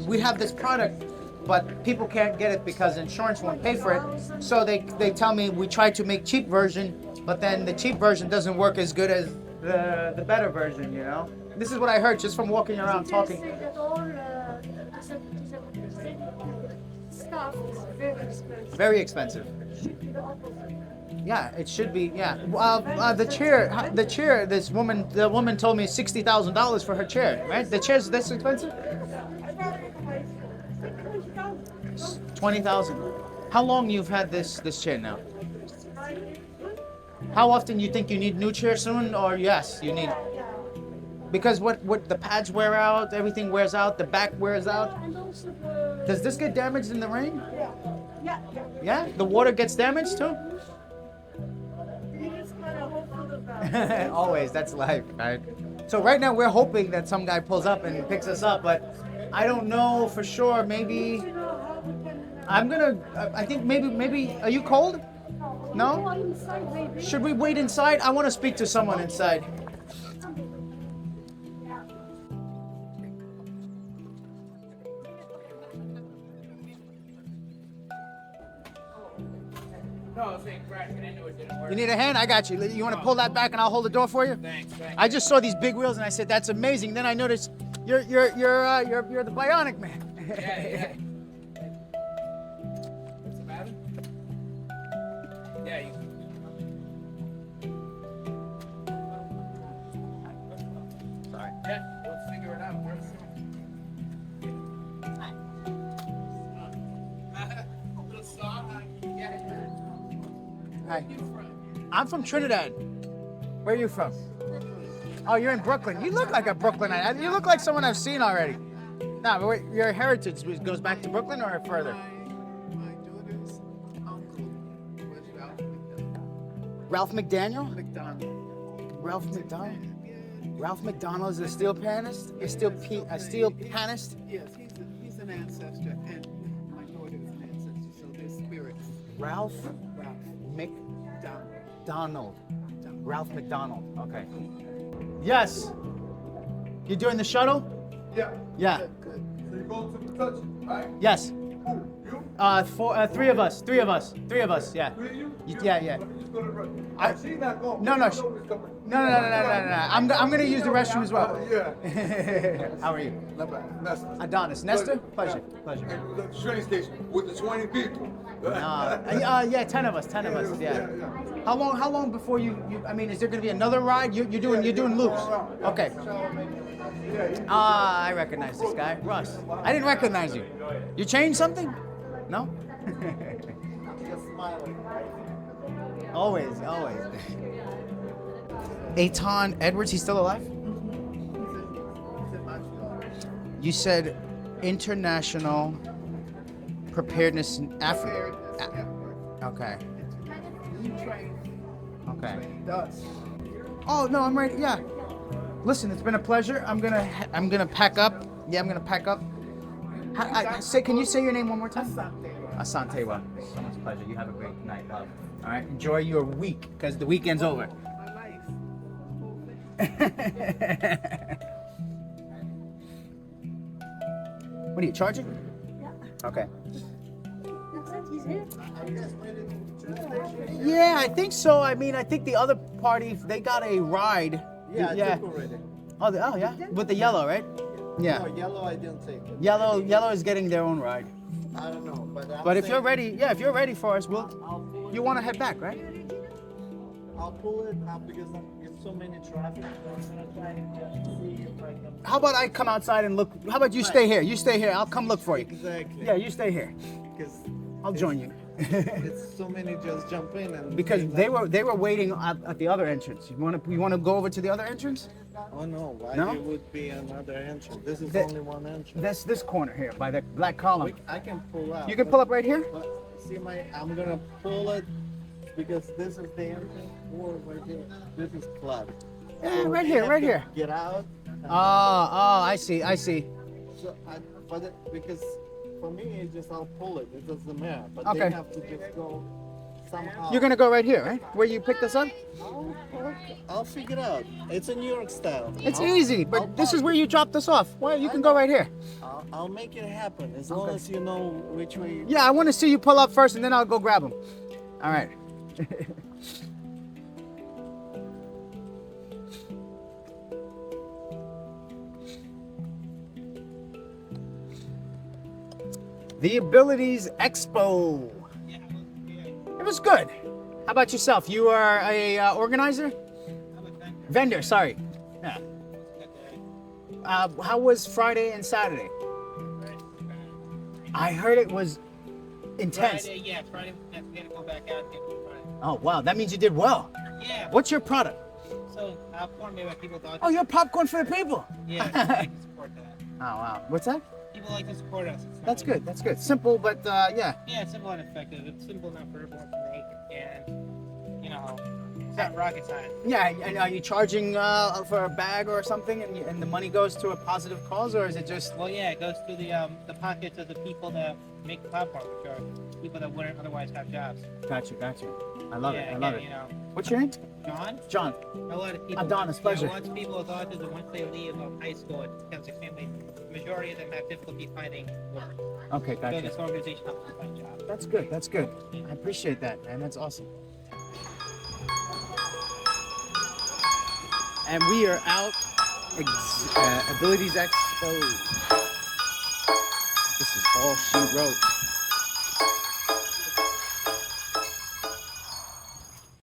we have this product, but people can't get it because insurance won't pay for it. So they tell me we try to make cheap version, but then the cheap version doesn't work as good as the better version, you know? This is what I heard just from walking around talking. They say that all stuff is very expensive. Very expensive. Should be the opposite. Yeah, it should be. Yeah. The chair. The woman told me $60,000 for her chair. Right? The chair's this expensive. I bought it in high school. 20,000. How long you've had this chair now? How often you think you need new chair soon, or yes, you need? Because what the pads wear out, everything wears out, the back wears out. And also the Does this get damaged in the rain? yeah. Yeah. The water gets damaged too. You just gotta hope for the best. Always, that's life, right? So right now we're hoping that some guy pulls up and picks us up, but I don't know for sure. Maybe You know how we can. I think maybe. Are you cold? No? Go inside, maybe. Should we wait inside? I want to speak to someone inside. No, I was saying crashing into it didn't work. You need a hand? I got you. You want to pull that back and I'll hold the door for you? Thanks. I just saw these big wheels and I said that's amazing. Then I noticed you're the bionic man. Yeah. What's the matter? Yeah, you. Sorry. Yeah, let's figure it out first. Hi. I'm from Trinidad. Where are you from? Oh, you're in Brooklyn. You look like a Brooklynite. You look like someone I've seen already. No, but wait, your heritage goes back to Brooklyn or further? My daughter's uncle was Ralph McDaniel? McDonald. Ralph McDonald? Ralph McDonald is a steel panist? A steel panist? Yes, he's an ancestor, and my daughter is an ancestor, so they're spirits. Ralph McDonald. Ralph McDonald. Okay. Yes. You doing the shuttle? Yeah. Yeah. Good. So you go to the touch, right? Yes. Who? You? Three of us. Yeah. Three of you? Yeah. Let me just go to the restroom. I- She's not going. No. No. I'm gonna use the restroom as well. Yeah. How are you? Not bad. Nestor. Adonis. Nestor? Pleasure. And the train station with the 20 people. Yeah, 10 of us. Yeah. How long before you? I mean, is there gonna be another ride? You're doing loops. Okay. I recognize this guy, Russ. I didn't recognize you. You changed something? No? Just smiling. Always. Eitan Edwards, he's still alive? You said international preparedness in Africa. Okay. Oh no, I'm ready. Yeah. Listen, it's been a pleasure. I'm gonna pack up. Yeah, I'm gonna pack up. Can you say your name one more time? Asantewa. So much pleasure. You have a great night, love. All right. Enjoy your week, because the weekend's over. What are you charging? Yeah. Okay. Yeah, I think so. I mean, I think the other party, they got a ride. Yeah, I took already. Oh, yeah? With the yellow, right? Yeah. No, yellow I didn't take it. Yellow is getting their own ride. I don't know, But if you're ready, if you're ready for us, you want to head back, right? I'll pull it up because there's so many traffic. I'm gonna try and see if I can. How about I come outside and look? How about you stay here? You stay here. I'll come look for you. Exactly. Yeah, you stay here. Because I'll join you. it's so many just jump in and. Because they were waiting at the other entrance. You want to go over to the other entrance? Oh no! Why No? there would be another entrance? This is The- only one entrance. This corner here by the black column. I can pull out. You can pull up right here. But see I'm gonna pull it because this is the entrance or right here. This is club. Yeah, So right you here, have right to here. Get out. Oh, I see. So because for me it's just I'll pull it. It doesn't matter. But Okay. they have to just go somehow. You're gonna go right here, right? Where you picked us up? I'll figure it out. It's a New York style. It's easy, but this is where you dropped us off. Well, you can go right here. I'll make it happen as long as you know which way. Yeah, I want to see you pull up first, and then I'll go grab him. All right. The Abilities Expo. It was good. How about yourself? You are a organizer? Vendor, sorry. Yeah. How was Friday and Saturday? I heard it was intense. Friday, we had to go back out again for Friday. Oh, wow. That means you did well. Yeah. What's your product? So, popcorn made by people thought. Oh, you're popcorn for the people. Yeah, people like to support that. Oh, wow. What's that? People like to support us. That's good. That's good. Simple, but yeah. Yeah, it's simple and effective. It's simple enough for everyone to make, and it's not rocket science. Yeah, and are you charging for a bag or something, and the money goes to a positive cause, or is it just? Well, yeah, it goes to the pockets of the people that make the popcorn, which are people that wouldn't otherwise have jobs. Gotcha. I love it. I love it. What's your name? John. John. A lot of people. Adonis, pleasure. Once people with autism, once they leave high school, it becomes extremely. The majority of them have difficulty finding work. Okay, So gotcha. this organization helps them find jobs. That's good. That's good. I appreciate that, man. That's awesome. And we are out. Abilities Expo. This is all she wrote.